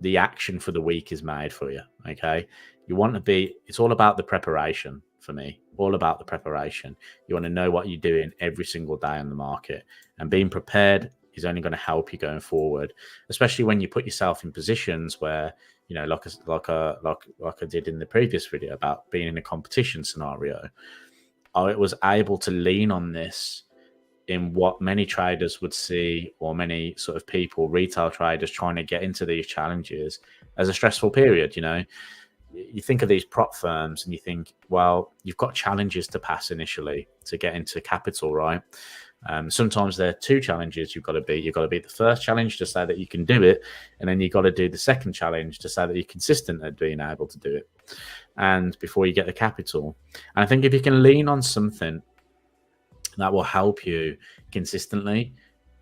the action for the week is made for you. Okay, you want to be. It's all about the preparation for me. All about the preparation. You want to know what you're doing every single day on the market, and being prepared is only going to help you going forward, especially when you put yourself in positions where, like I did in the previous video about being in a competition scenario. I was able to lean on this in what many traders would see, or many sort of people, retail traders trying to get into these challenges as a stressful period. You think of these prop firms and you think, well, you've got challenges to pass initially to get into capital, right? Sometimes there are two challenges you've got to beat. You've got to beat the first challenge to say that you can do it, and then you've got to do the second challenge to say that you're consistent at being able to do it, and before you get the capital. And I think if you can lean on something that will help you consistently,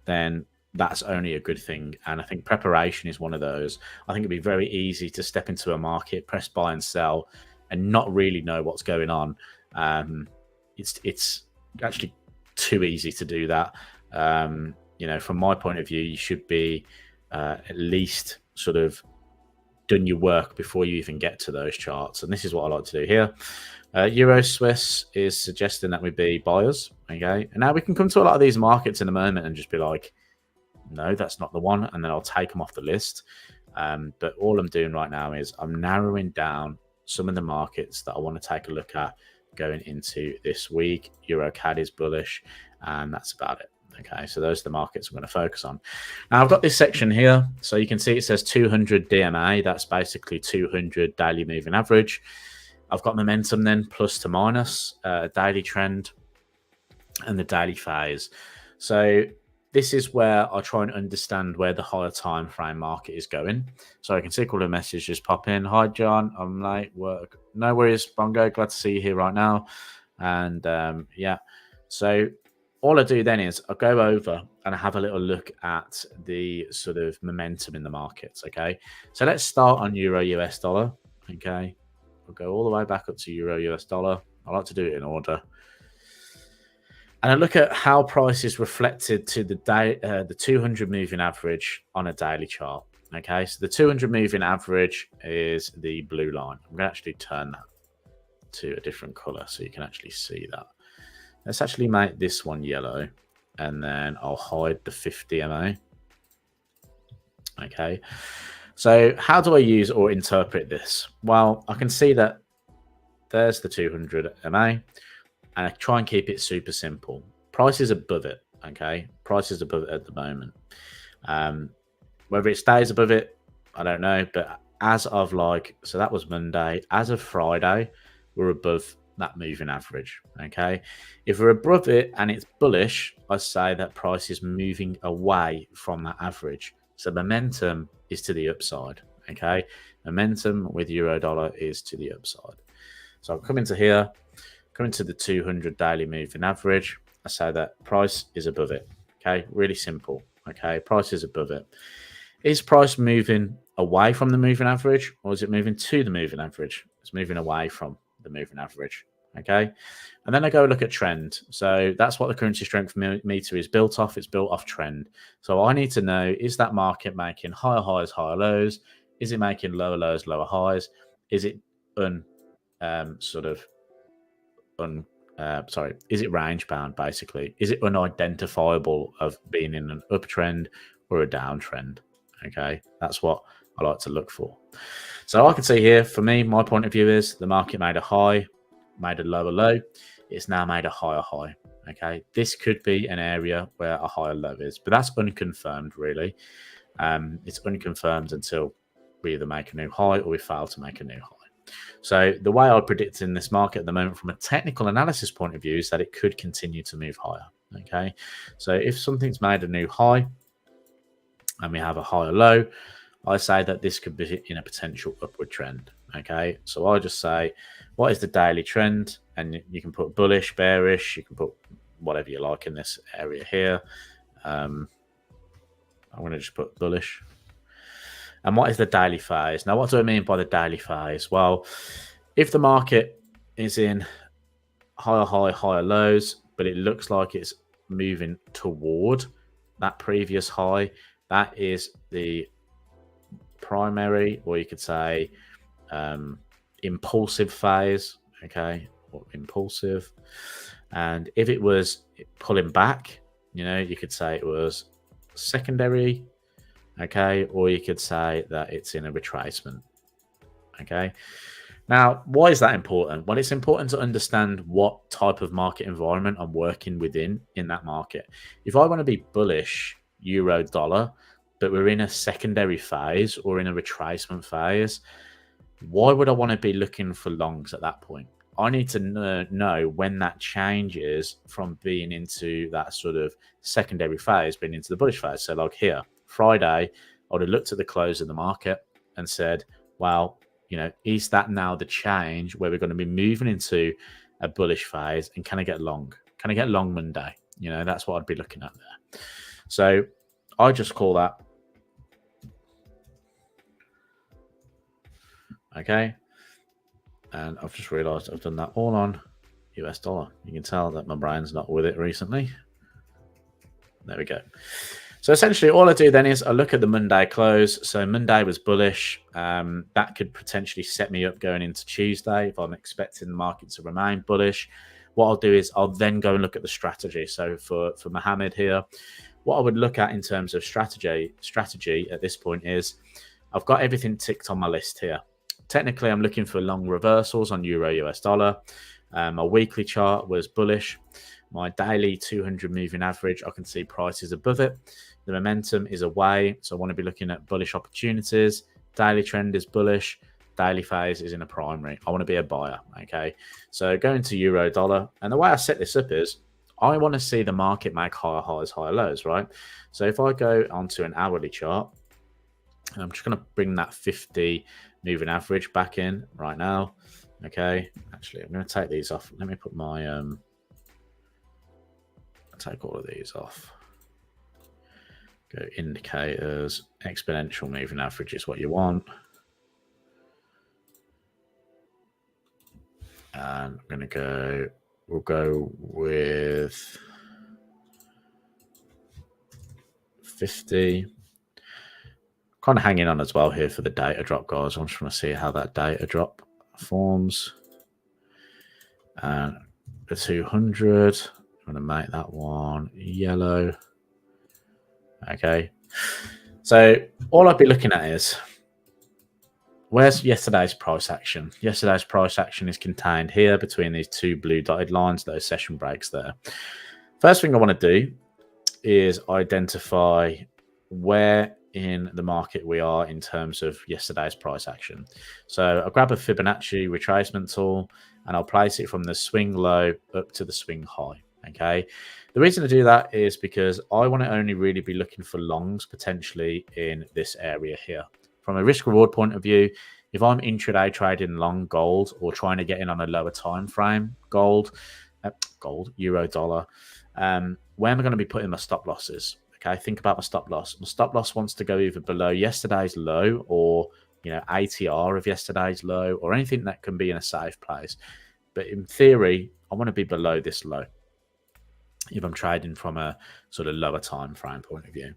then that's only a good thing. And I think preparation is one of those. I think it'd be very easy to step into a market, press buy and sell, and not really know what's going on. It's actually too easy to do that. From my point of view, you should be at least sort of done your work before you even get to those charts. And this is what I like to do here. Euro Swiss is suggesting that we be buyers. Okay. And now we can come to a lot of these markets in a moment and just be like, no, that's not the one. And then I'll take them off the list. But all I'm doing right now is I'm narrowing down some of the markets that I want to take a look at going into this week. Euro CAD is bullish, and that's about it. Okay, so those are the markets I'm going to focus on. Now, I've got this section here. So you can see it says 200 DMA. That's basically 200 daily moving average. I've got momentum then, plus to minus, daily trend, and the daily phase. So this is where I try and understand where the higher time frame market is going. So I can see a couple of messages pop in. Hi, John. I'm late work. No worries, Bongo. Glad to see you here right now. And yeah, so all I do then is I go over and I have a little look at the sort of momentum in the markets. Okay, so let's start on Euro US dollar. Okay, we'll go all the way back up to Euro US dollar. I like to do it in order. And I look at how price is reflected to the 200 moving average on a daily chart. Okay, so the 200 moving average is the blue line. I'm going to actually turn that to a different color so you can actually see that. Let's actually make this one yellow, and then I'll hide the 50 MA. Okay, so how do I use or interpret this? Well, I can see that there's the 200 MA. And I try and keep it super simple. Price is above it, okay? Price is above it at the moment. Whether it stays above it, I don't know. But as of so that was Monday. As of Friday, we're above that moving average, okay? If we're above it and it's bullish, I say that price is moving away from that average. So momentum is to the upside, okay? Momentum with euro dollar is to the upside. So I'll come into here. Coming to the 200 daily moving average, I say that price is above it. Okay, really simple. Okay, price is above it. Is price moving away from the moving average, or is it moving to the moving average? It's moving away from the moving average. Okay. And then I go look at trend. So that's what the currency strength meter is built off. It's built off trend. So I need to know, is that market making higher highs, higher lows? Is it making lower lows, lower highs? Is it sort of sorry, is it range bound basically? Is it unidentifiable of being in an uptrend or a downtrend? Okay, that's what I like to look for. So I can see here, for me, my point of view is the market made a high, made a lower low. It's now made a higher high. Okay, this could be an area where a higher low is, but that's unconfirmed really. It's unconfirmed until we either make a new high or we fail to make a new high. So the way I predict in this market at the moment from a technical analysis point of view is that it could continue to move higher. Okay, so if something's made a new high and we have a higher low, I say that this could be in a potential upward trend. Okay, so I just say, what is the daily trend? And you can put bullish, bearish, you can put whatever you like in this area here. I'm going to just put bullish. And what is the daily phase? Now, what do I mean by the daily phase? Well, if the market is in higher high, higher lows, but it looks like it's moving toward that previous high, that is the primary, or you could say impulsive phase. Okay, or impulsive. And if it was pulling back, you could say it was secondary. Okay, or you could say that it's in a retracement. Okay, now why is that important? Well, it's important to understand what type of market environment I'm working within in that market. If I want to be bullish euro dollar, but we're in a secondary phase or in a retracement phase, why would I want to be looking for longs at that point? I need to know when that changes from being into that sort of secondary phase, being into the bullish phase. So like here, Friday, I would have looked at the close of the market and said, well, is that now the change where we're going to be moving into a bullish phase? And can I get long? Can I get long Monday? That's what I'd be looking at there. So I just call that. Okay. And I've just realized I've done that all on US dollar. You can tell that my brain's not with it recently. There we go. So essentially all I do then is I look at the Monday close. So Monday was bullish. That could potentially set me up going into Tuesday if I'm expecting the market to remain bullish. What I'll do is I'll then go and look at the strategy. So for Mohammed here, what I would look at in terms of strategy at this point is I've got everything ticked on my list here. Technically, I'm looking for long reversals on euro US dollar. My weekly chart was bullish. My daily 200 moving average, I can see prices above it. The momentum is away, so I want to be looking at bullish opportunities. Daily trend is bullish. Daily phase is in a primary. I want to be a buyer, okay? So going to euro dollar, and the way I set this up is I want to see the market make higher highs, higher lows, right? So if I go onto an hourly chart, and I'm just going to bring that 50 moving average back in right now. Okay, actually, I'm going to take these off. Let me put my take all of these off. Go indicators, exponential moving average is what you want. And I'm going to go, we'll go with 50. Kind of hanging on as well here for the data drop, guys. I'm just want to see how that data drop forms. And the 200, I'm going to make that one yellow. Okay. So all I'd be looking at is, where's yesterday's price action? Yesterday's price action is contained here between these two blue dotted lines, those session breaks there. First thing I want to do is identify where in the market we are in terms of yesterday's price action. So I'll grab a Fibonacci retracement tool and I'll place it from the swing low up to the swing high. Okay. The reason to do that is because I want to only really be looking for longs potentially in this area here. From a risk reward point of view, if I'm intraday trading long gold or trying to get in on a lower time frame, euro dollar, where am I going to be putting my stop losses? Okay, think about my stop loss. My stop loss wants to go either below yesterday's low or ATR of yesterday's low or anything that can be in a safe place. But in theory, I want to be below this low if I'm trading from a sort of lower time frame point of view.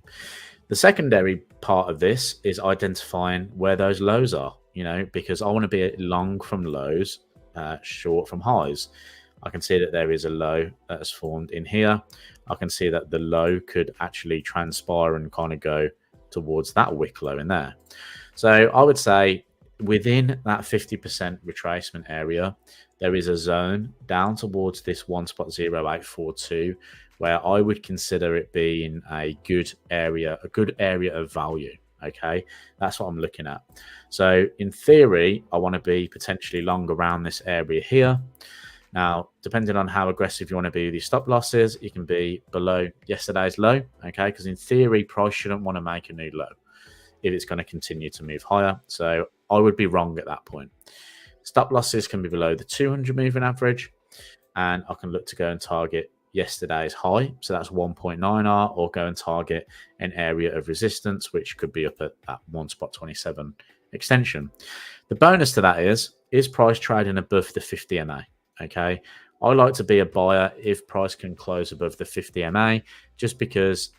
The secondary part of this is identifying where those lows are, because I want to be long from lows, short from highs. I can see that there is a low that has formed in here. I can see that the low could actually transpire and kind of go towards that wick low in there. So I would say within that 50% retracement area, there is a zone down towards this 1.0842 where I would consider it being a good area of value. Okay, that's what I'm looking at. So in theory, I want to be potentially long around this area here. Now, depending on how aggressive you want to be with your stop losses, you can be below yesterday's low. Okay, because in theory, price shouldn't want to make a new low if it's going to continue to move higher. So I would be wrong at that point. Stop losses can be below the 200 moving average, and I can look to go and target yesterday's high. So that's 1.9R, or go and target an area of resistance, which could be up at that 1.27 extension. The bonus to that is price trading above the 50 MA. Okay. I like to be a buyer if price can close above the 50 MA, just because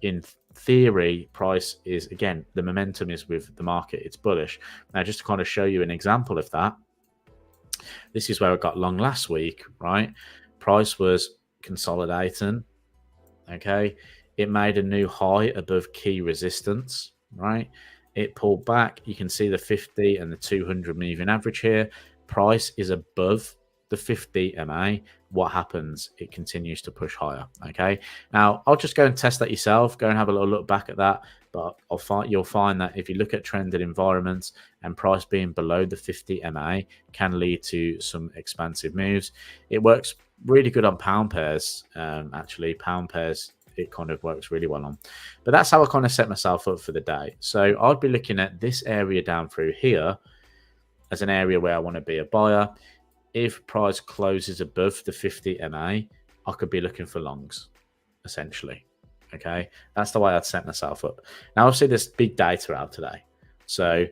in theory, price is, again, the momentum is with the market, it's bullish. Now, just to kind of show you an example of that, this is where it got long last week, right? Price was consolidating. Okay. It made a new high above key resistance, right? It pulled back. You can see the 50 and the 200 moving average here. Price is above the 50 MA. What happens? It continues to push higher. Okay. Now I'll just go and test that yourself. Go and have a little look back at that. But you'll find that if you look at trended environments and price being below the 50 MA can lead to some expansive moves. It works really good on pound pairs. Actually, pound pairs, it kind of works really well on. But that's how I kind of set myself up for the day. So I'd be looking at this area down through here as an area where I want to be a buyer. If price closes above the 50 MA, I could be looking for longs, essentially. Okay, that's the way I'd set myself up. Now, obviously, there's big data out today, so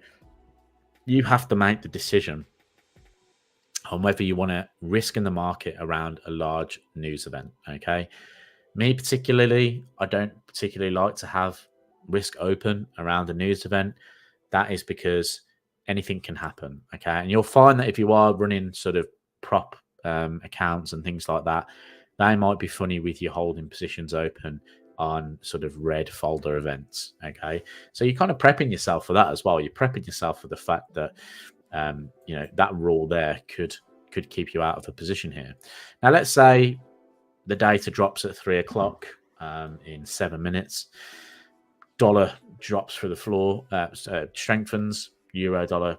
you have to make the decision on whether you want to risk in the market around a large news event. Okay, me particularly, I don't particularly like to have risk open around a news event. That is because anything can happen. Okay, and you'll find that if you are running sort of prop accounts and things like that, they might be funny with you holding positions open on sort of red folder events. Okay, so you're kind of prepping yourself for that as well. You're prepping yourself for the fact that that rule there could keep you out of a position here. Now, let's say the data drops at 3 o'clock in 7 minutes. Dollar drops through the floor, strengthens. Euro dollar,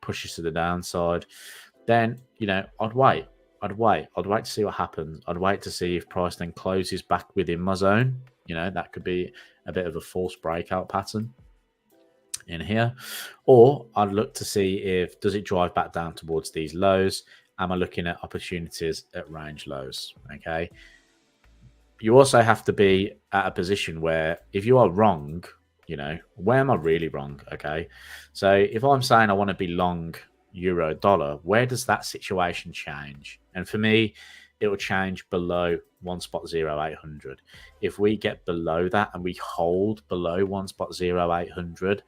pushes to the downside. Then, I'd wait. I'd wait to see what happens. I'd wait to see if price then closes back within my zone. That could be a bit of a false breakout pattern in here. Or I'd look to see if, does it drive back down towards these lows? Am I looking at opportunities at range lows? Okay. You also have to be at a position where if you are wrong, where am I really wrong? Okay. So if I'm saying I want to be long euro dollar, where does that situation change? And for me, it will change below 1.0800. If we get below that and we hold below 1.0800,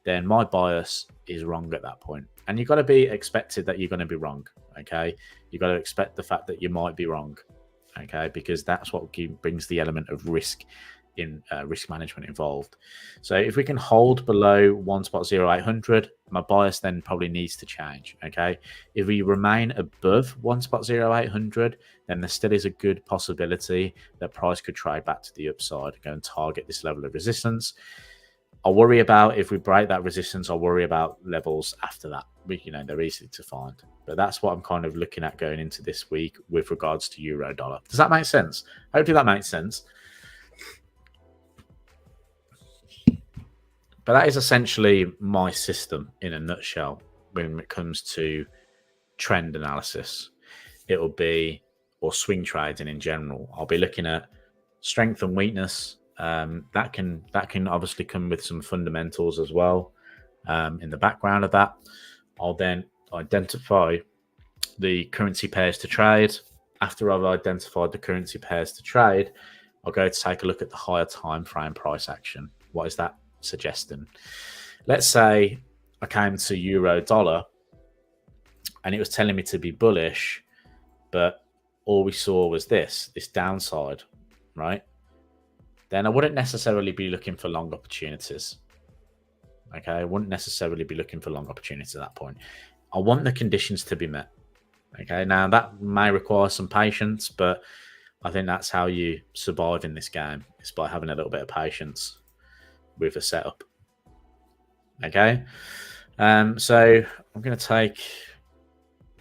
then my bias is wrong at that point. And you've got to be expected that you're going to be wrong. Okay. You've got to expect the fact that you might be wrong. Okay. Because that's what brings the element of risk in risk management involved. So if we can hold below 1.0800, my bias then probably needs to change. Okay. If we remain above 1.0800, then there still is a good possibility that price could trade back to the upside, go and target this level of resistance. I'll worry about if we break that resistance. I'll worry about levels after that. They're easy to find. But that's what I'm kind of looking at going into this week with regards to euro dollar. Does that make sense? Hopefully that makes sense. But that is essentially my system in a nutshell when it comes to trend analysis. It will be, or swing trading in general. I'll be looking at strength and weakness. That can obviously come with some fundamentals as well in the background of that. I'll then identify the currency pairs to trade. After I've identified the currency pairs to trade, I'll go to take a look at the higher time frame price action. What is that suggesting? Let's say I came to euro dollar and it was telling me to be bullish, but all we saw was this downside, right? Then I wouldn't necessarily be looking for long opportunities. Okay, I wouldn't necessarily be looking for long opportunities at that point. I want the conditions to be met. Okay, now that may require some patience, but I think that's how you survive in this game, is by having a little bit of patience with the setup. Okay, so I'm going to take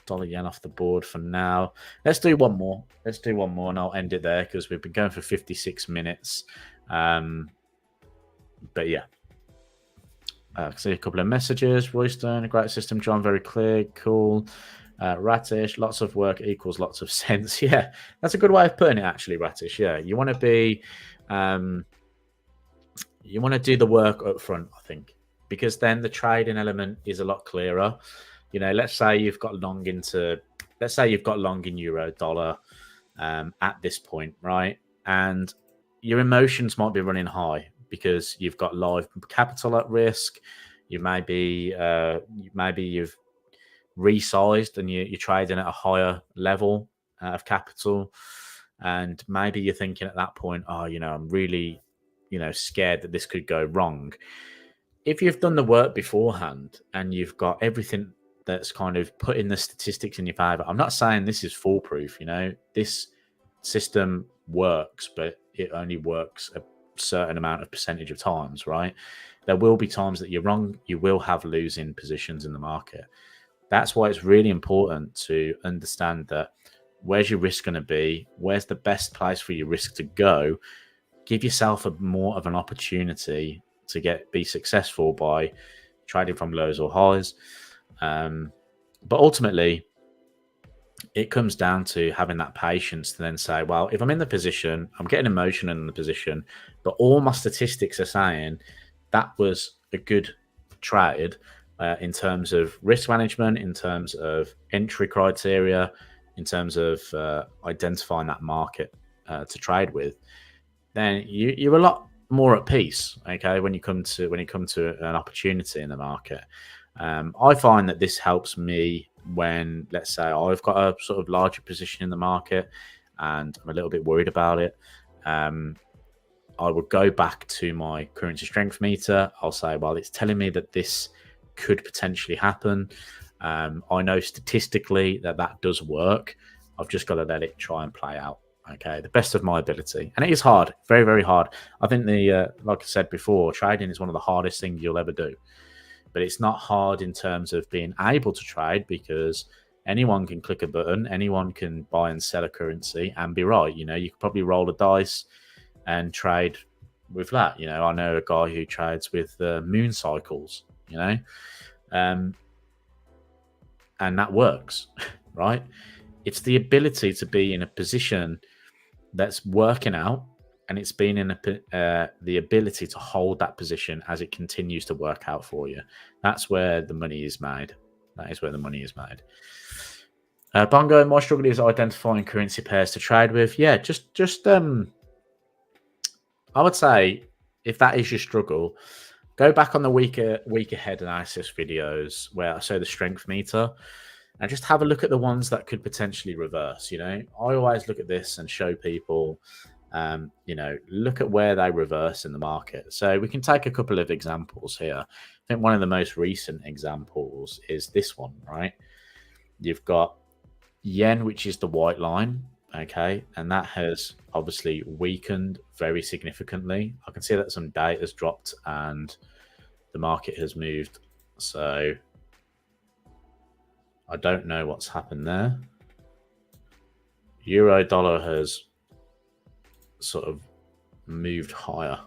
dollar yen off the board for now. Let's do one more. And I'll end it there because we've been going for 56 minutes. But yeah. I see a couple of messages. Royston, a great system, John, very clear, cool. Ratish, lots of work equals lots of sense. Yeah, that's a good way of putting it, actually, Ratish. Yeah, you want to be, you want to do the work up front, I think, because then the trading element is a lot clearer. You know, let's say you've got long in euro dollar at this point, right? And your emotions might be running high because you've got live capital at risk. Maybe you've resized and you're trading at a higher level of capital, and maybe you're thinking at that point, oh, I'm really, scared that this could go wrong. If you've done the work beforehand and you've got everything that's kind of putting the statistics in your favor, I'm not saying this is foolproof. This system works, but it only works a certain amount of percentage of times, right? There will be times that you're wrong. You will have losing positions in the market. That's why it's really important to understand that where's your risk going to be? Where's the best place for your risk to go? Give yourself more of an opportunity to be successful by trading from lows or highs. But ultimately, it comes down to having that patience to then say, well, if I'm in the position, I'm getting emotional in the position, but all my statistics are saying that was a good trade in terms of risk management, in terms of entry criteria, in terms of identifying that market to trade with, then you're a lot more at peace. Okay, when you come to an opportunity in the market, I find that this helps me when, let's say, I've got a sort of larger position in the market and I'm a little bit worried about it. I would go back to my currency strength meter. I'll say, well, it's telling me that this could potentially happen. I know statistically that does work. I've just got to let it try and play out. Okay, the best of my ability. And it is hard, very, very hard. I think like I said before, trading is one of the hardest things you'll ever do. But it's not hard in terms of being able to trade, because anyone can click a button, anyone can buy and sell a currency and be right. You could probably roll a dice and trade with that. I know a guy who trades with moon cycles, and that works, right? It's the ability to be in a position that's working out, and it's been in the ability to hold that position as it continues to work out for you. That's where the money is made. That is where the money is made. Bongo, my struggle is identifying currency pairs to trade with. Yeah, just I would say, if that is your struggle, go back on the week ahead analysis videos where I show the strength meter, and just have a look at the ones that could potentially reverse. I always look at this and show people, look at where they reverse in the market. So we can take a couple of examples here. I think one of the most recent examples is this one, right? You've got yen, which is the white line, okay, and that has obviously weakened very significantly. I can see that some data has dropped and the market has moved. So I don't know what's happened there. Euro dollar has sort of moved higher.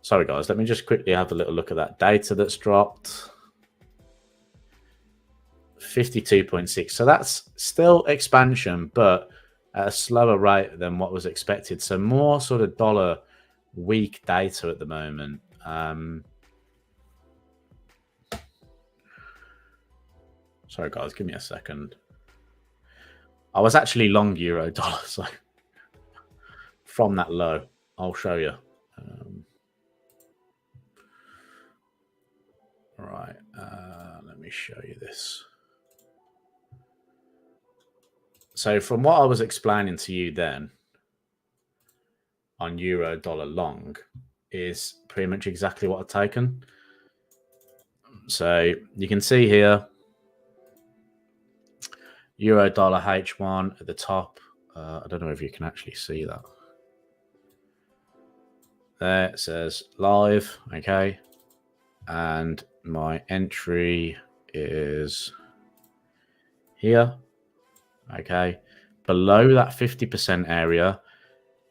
Sorry, guys. Let me just quickly have a little look at that data that's dropped. 52.6. So that's still expansion, but at a slower rate than what was expected. So more sort of dollar weak data at the moment. Sorry, guys, give me a second. I was actually long euro dollar, so from that low, I'll show you. Right, let me show you this. So from what I was explaining to you then on euro dollar long is pretty much exactly what I've taken. So you can see here, euro dollar H1 at the top. I don't know if you can actually see that. There it says live, okay. And my entry is here, okay. Below that 50% area,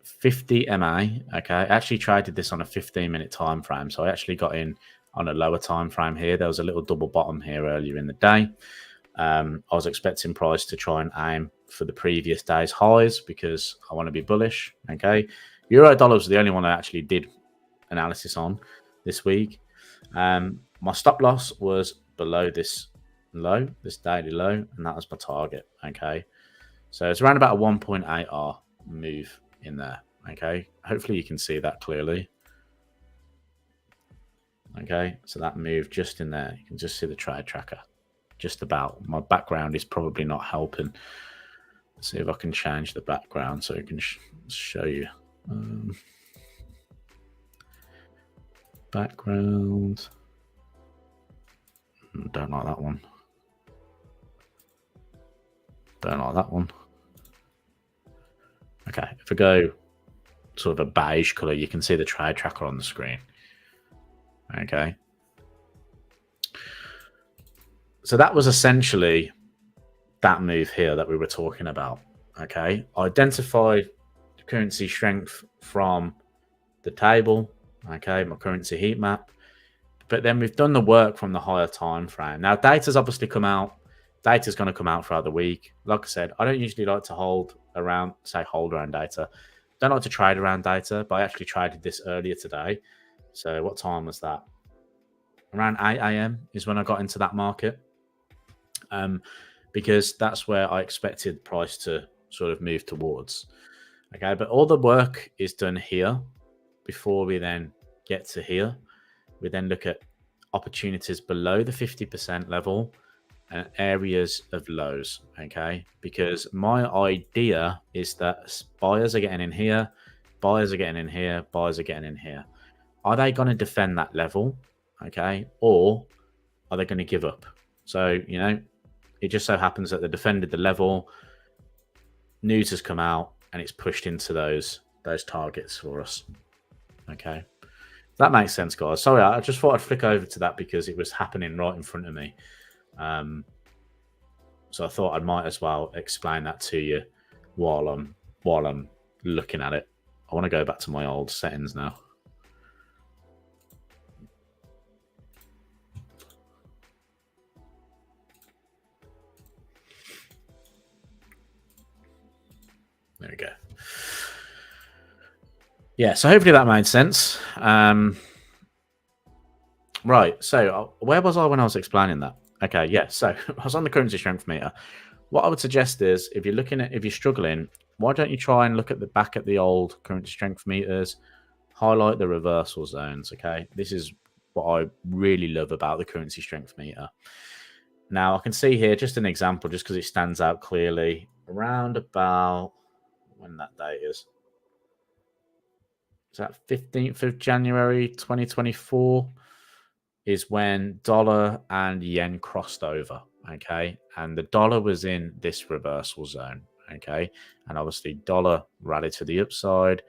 50 MA, okay. I actually traded this on a 15-minute time frame, so I actually got in on a lower time frame here. There was a little double bottom here earlier in the day. I was expecting price to try and aim for the previous day's highs because I want to be bullish. Okay, euro dollar was the only one I actually did analysis on this week. My stop loss was below this low, this daily low, and that was my target. Okay, so it's around about a 1.8R move in there. Okay, hopefully you can see that clearly. Okay, so that move just in there, you can just see the trade tracker. Just about. My background is probably not helping. Let's see if I can change the background so I can show you. Background. Don't like that one. Don't like that one. Okay, if I go sort of a beige color, you can see the trade tracker on the screen. Okay. So that was essentially that move here that we were talking about. Okay, identify the currency strength from the table. Okay, my currency heat map. But then we've done the work from the higher time frame. Now, data's obviously come out. Data's going to come out throughout the week. Like I said, I don't usually like to hold around data. Don't like to trade around data, but I actually traded this earlier today. So what time was that? Around 8 a.m. is when I got into that market. Because that's where I expected price to sort of move towards. Okay, but all the work is done here before we then get to here. We then look at opportunities below the 50% level and areas of lows. Okay, because my idea is that buyers are getting in here, buyers are getting in here, buyers are getting in here. Are they going to defend that level? Okay, or are they going to give up? So, you know, it just so happens that they defended the level. News has come out and it's pushed into those targets for us. Okay, that makes sense, guys. Sorry, I just thought I'd flick over to that because it was happening right in front of me. So I thought I might as well explain that to you while I'm looking at it. I want to go back to my old settings now. There we go. Yeah, so hopefully that made sense. Right, so where was I when I was explaining that? Okay, yeah, so I was on the currency strength meter. What I would suggest is if you're struggling, why don't you try and look at the back at the old currency strength meters, highlight the reversal zones, okay? This is what I really love about the currency strength meter. Now, I can see here just an example, just because it stands out clearly, around about when that date is. Is that 15th of January 2024 is when dollar and yen crossed over, okay? And the dollar was in this reversal zone, okay? And obviously dollar rallied to the upside,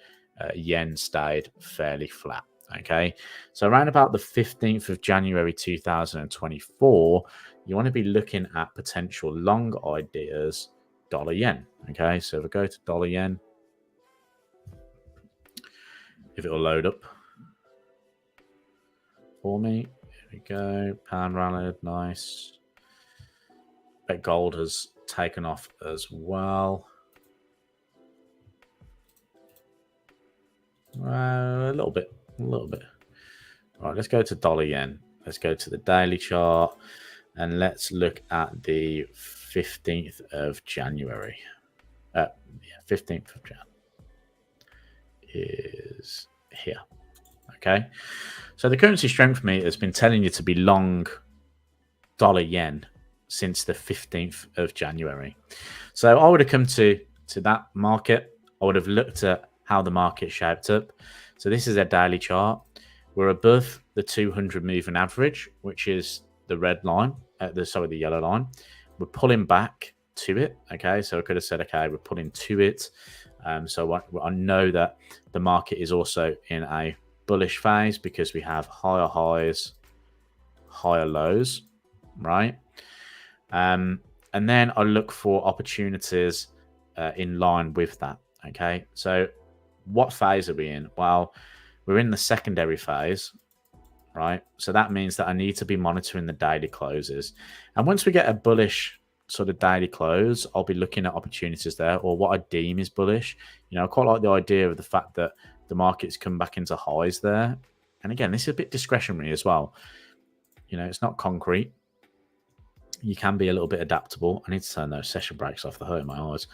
yen stayed fairly flat, okay? So around about the 15th of January 2024, you want to be looking at potential long ideas, dollar yen, okay? So if we go to dollar yen, if it will load up for me. Here we go. Pound rallied. Nice. Bet gold has taken off as well. A little bit. All right, let's go to dollar yen. Let's go to the daily chart And let's look at the 15th of January. 15th of Jan is here. Okay. So the currency strength meter has been telling you to be long dollar yen since the 15th of January. So I would have come to that market. I would have looked at how the market shaped up. So this is a daily chart. We're above the 200 moving average, which is the red line, the yellow line. We're pulling back to it. Okay, so I could have said, okay, we're pulling to it. So I know that the market is also in a bullish phase because we have higher highs, higher lows, right? And then I look for opportunities in line with that. Okay, so what phase are we in? Well, we're in the secondary phase, right? So that means that I need to be monitoring the daily closes. And once we get a bullish sort of daily close, I'll be looking at opportunities there, or what I deem is bullish. I quite like the idea of the fact that the market's come back into highs there. And again, this is a bit discretionary as well. It's not concrete. You can be a little bit adaptable. I need to turn those session breaks off. They're hurting my eyes.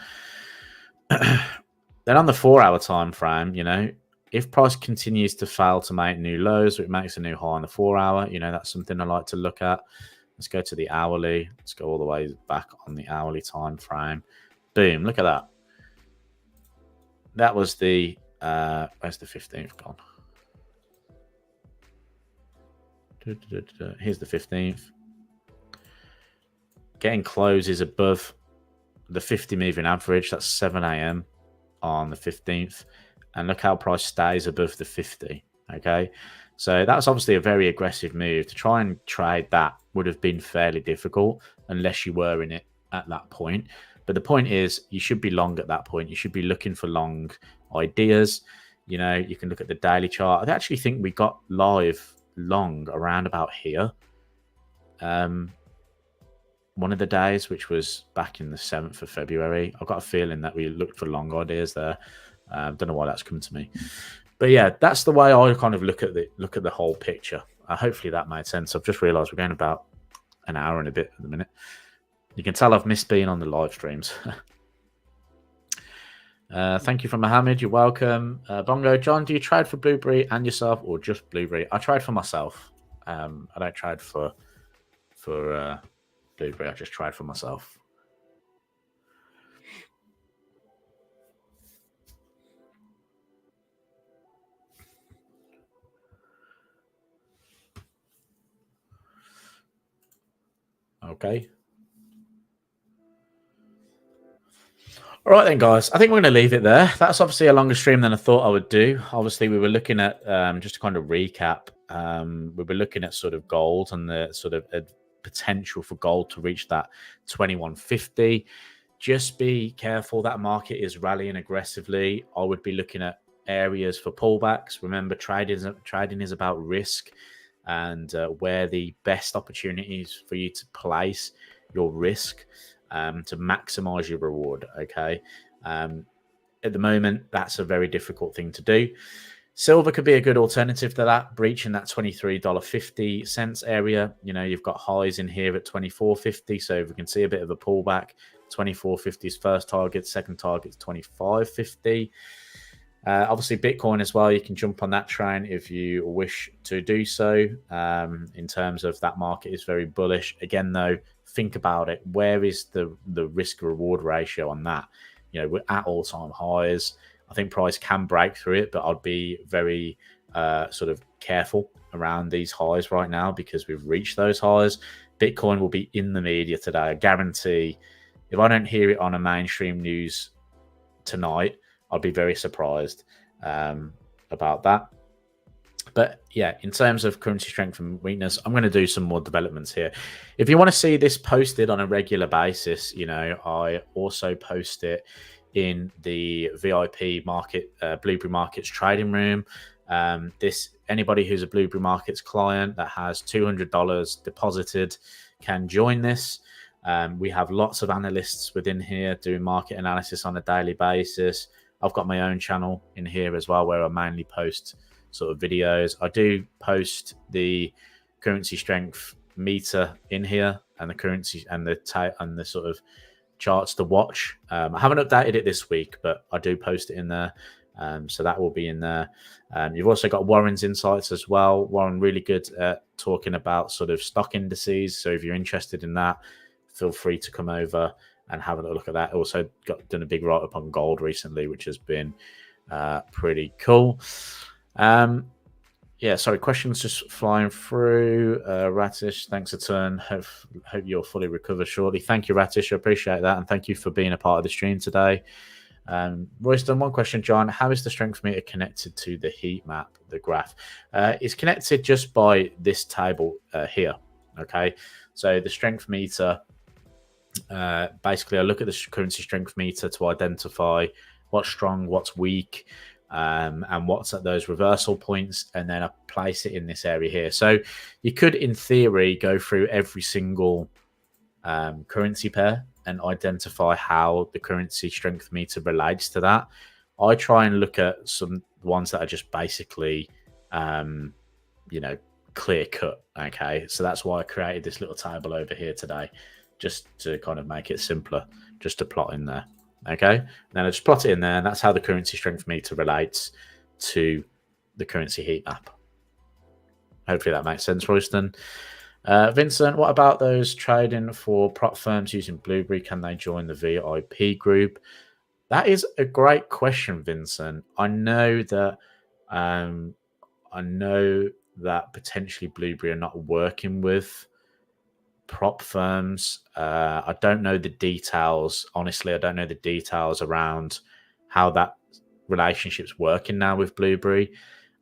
Then on the 4-hour time frame, if price continues to fail to make new lows, or it makes a new high on the 4-hour, that's something I like to look at. Let's go to the hourly. Let's go all the way back on the hourly time frame. Boom! Look at that. That was the where's the 15th gone? Here's the 15th. Getting closes above the 50 moving average. That's 7 a.m. on the 15th. And look how price stays above the 50. Okay. So that's obviously a very aggressive move. To try and trade that would have been fairly difficult unless you were in it at that point. But the point is, you should be long at that point. You should be looking for long ideas. You can look at the daily chart. I actually think we got live long around about here. One of the days, which was back in the 7th of February. I've got a feeling that we looked for long ideas there. Don't know why that's come to me. But yeah, that's the way I kind of look at the whole picture. Hopefully that made sense. I've just realised we're going about an hour and a bit at the minute. You can tell I've missed being on the live streams. Thank you from Mohammed. You're welcome. Bongo John, do you trade for Blueberry and yourself, or just Blueberry? I trade for myself. I don't trade for Blueberry. I just trade for myself. Okay. All right then, guys. I think we're going to leave it there. That's obviously a longer stream than I thought I would do. Obviously, we were looking at, just to kind of recap, we were looking at sort of gold and the sort of potential for gold to reach that 2150. Just be careful. That market is rallying aggressively. I would be looking at areas for pullbacks. Remember, trading is about risk, and where the best opportunities for you to place your risk to maximize your reward. Okay. At the moment, that's a very difficult thing to do. Silver could be a good alternative to that, breaching that $23.50 area. You've got highs in here at $24.50. So if we can see a bit of a pullback, $24.50's first target, second target is $25.50. Obviously, Bitcoin as well. You can jump on that train if you wish to do so. In terms of that market is very bullish. Again, though, think about it. Where is the risk reward ratio on that? We're at all-time highs. I think price can break through it, but I'd be very sort of careful around these highs right now because we've reached those highs. Bitcoin will be in the media today. I guarantee if I don't hear it on a mainstream news tonight, I'd be very surprised about that. But yeah, in terms of currency strength and weakness, I'm going to do some more developments here. If you want to see this posted on a regular basis, I also post it in the VIP market, Blueberry Markets trading room. Anybody who's a Blueberry Markets client that has $200 deposited can join this. We have lots of analysts within here doing market analysis on a daily basis. I've got my own channel in here as well where I mainly post sort of videos. I do post the currency strength meter in here and the currency and the sort of charts to watch. I haven't updated it this week, but I do post it in there. So that will be in there. You've also got Warren's insights as well. Warren really good at talking about sort of stock indices. So if you're interested in that, feel free to come over and have a look at that. Also done a big write up on gold recently, which has been pretty cool. Yeah, sorry, questions just flying through. Ratish, thanks a ton. Hope you'll fully recover shortly. Thank you, Ratish. I appreciate that. And thank you for being a part of the stream today. Royston, one question, John. How is the strength meter connected to the heat map, the graph? It's connected just by this table here. Okay, so the strength meter, basically, I look at the currency strength meter to identify what's strong, what's weak, and what's at those reversal points, and then I place it in this area here. So you could, in theory, go through every single currency pair and identify how the currency strength meter relates to that. I try and look at some ones that are just basically, clear cut. Okay, so that's why I created this little table over here today, just to kind of make it simpler, just to plot in there. Okay, then I just plot it in there, and that's how the currency strength meter relates to the currency heat map. Hopefully that makes sense, Royston. Vincent, what about those trading for prop firms using Blueberry? Can they join the VIP group? That is a great question, Vincent. I know that potentially Blueberry are not working with prop firms. I don't know the details. Honestly, I don't know the details around how that relationship's working now with Blueberry.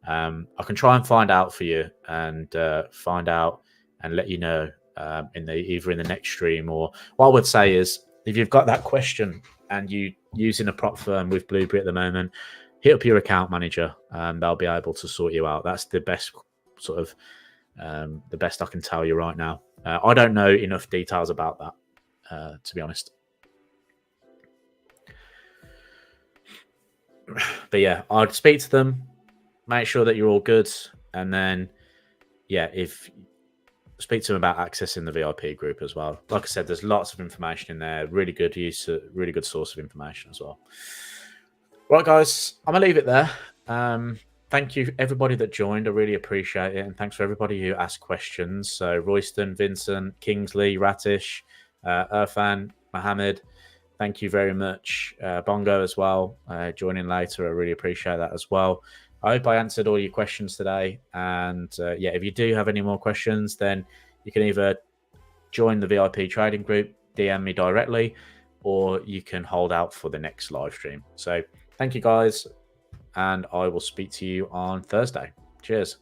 I can try and find out for you and find out and let you know either in the next stream, or what I would say is, if you've got that question and you using a prop firm with Blueberry at the moment, hit up your account manager and they'll be able to sort you out. That's the best sort of the best I can tell you right now. I don't know enough details about that, to be honest. But yeah, I'd speak to them, make sure that you're all good, and then if speak to them about accessing the VIP group as well. Like I said, there's lots of information in there. Really good really good source of information as well. Right, guys, I'm gonna leave it there. Thank you, everybody that joined. I really appreciate it. And thanks for everybody who asked questions. So, Royston, Vincent, Kingsley, Ratish, Irfan, Mohammed, thank you very much. Bongo as well, joining later. I really appreciate that as well. I hope I answered all your questions today. And if you do have any more questions, then you can either join the VIP trading group, DM me directly, or you can hold out for the next live stream. So, thank you, guys. And I will speak to you on Thursday. Cheers.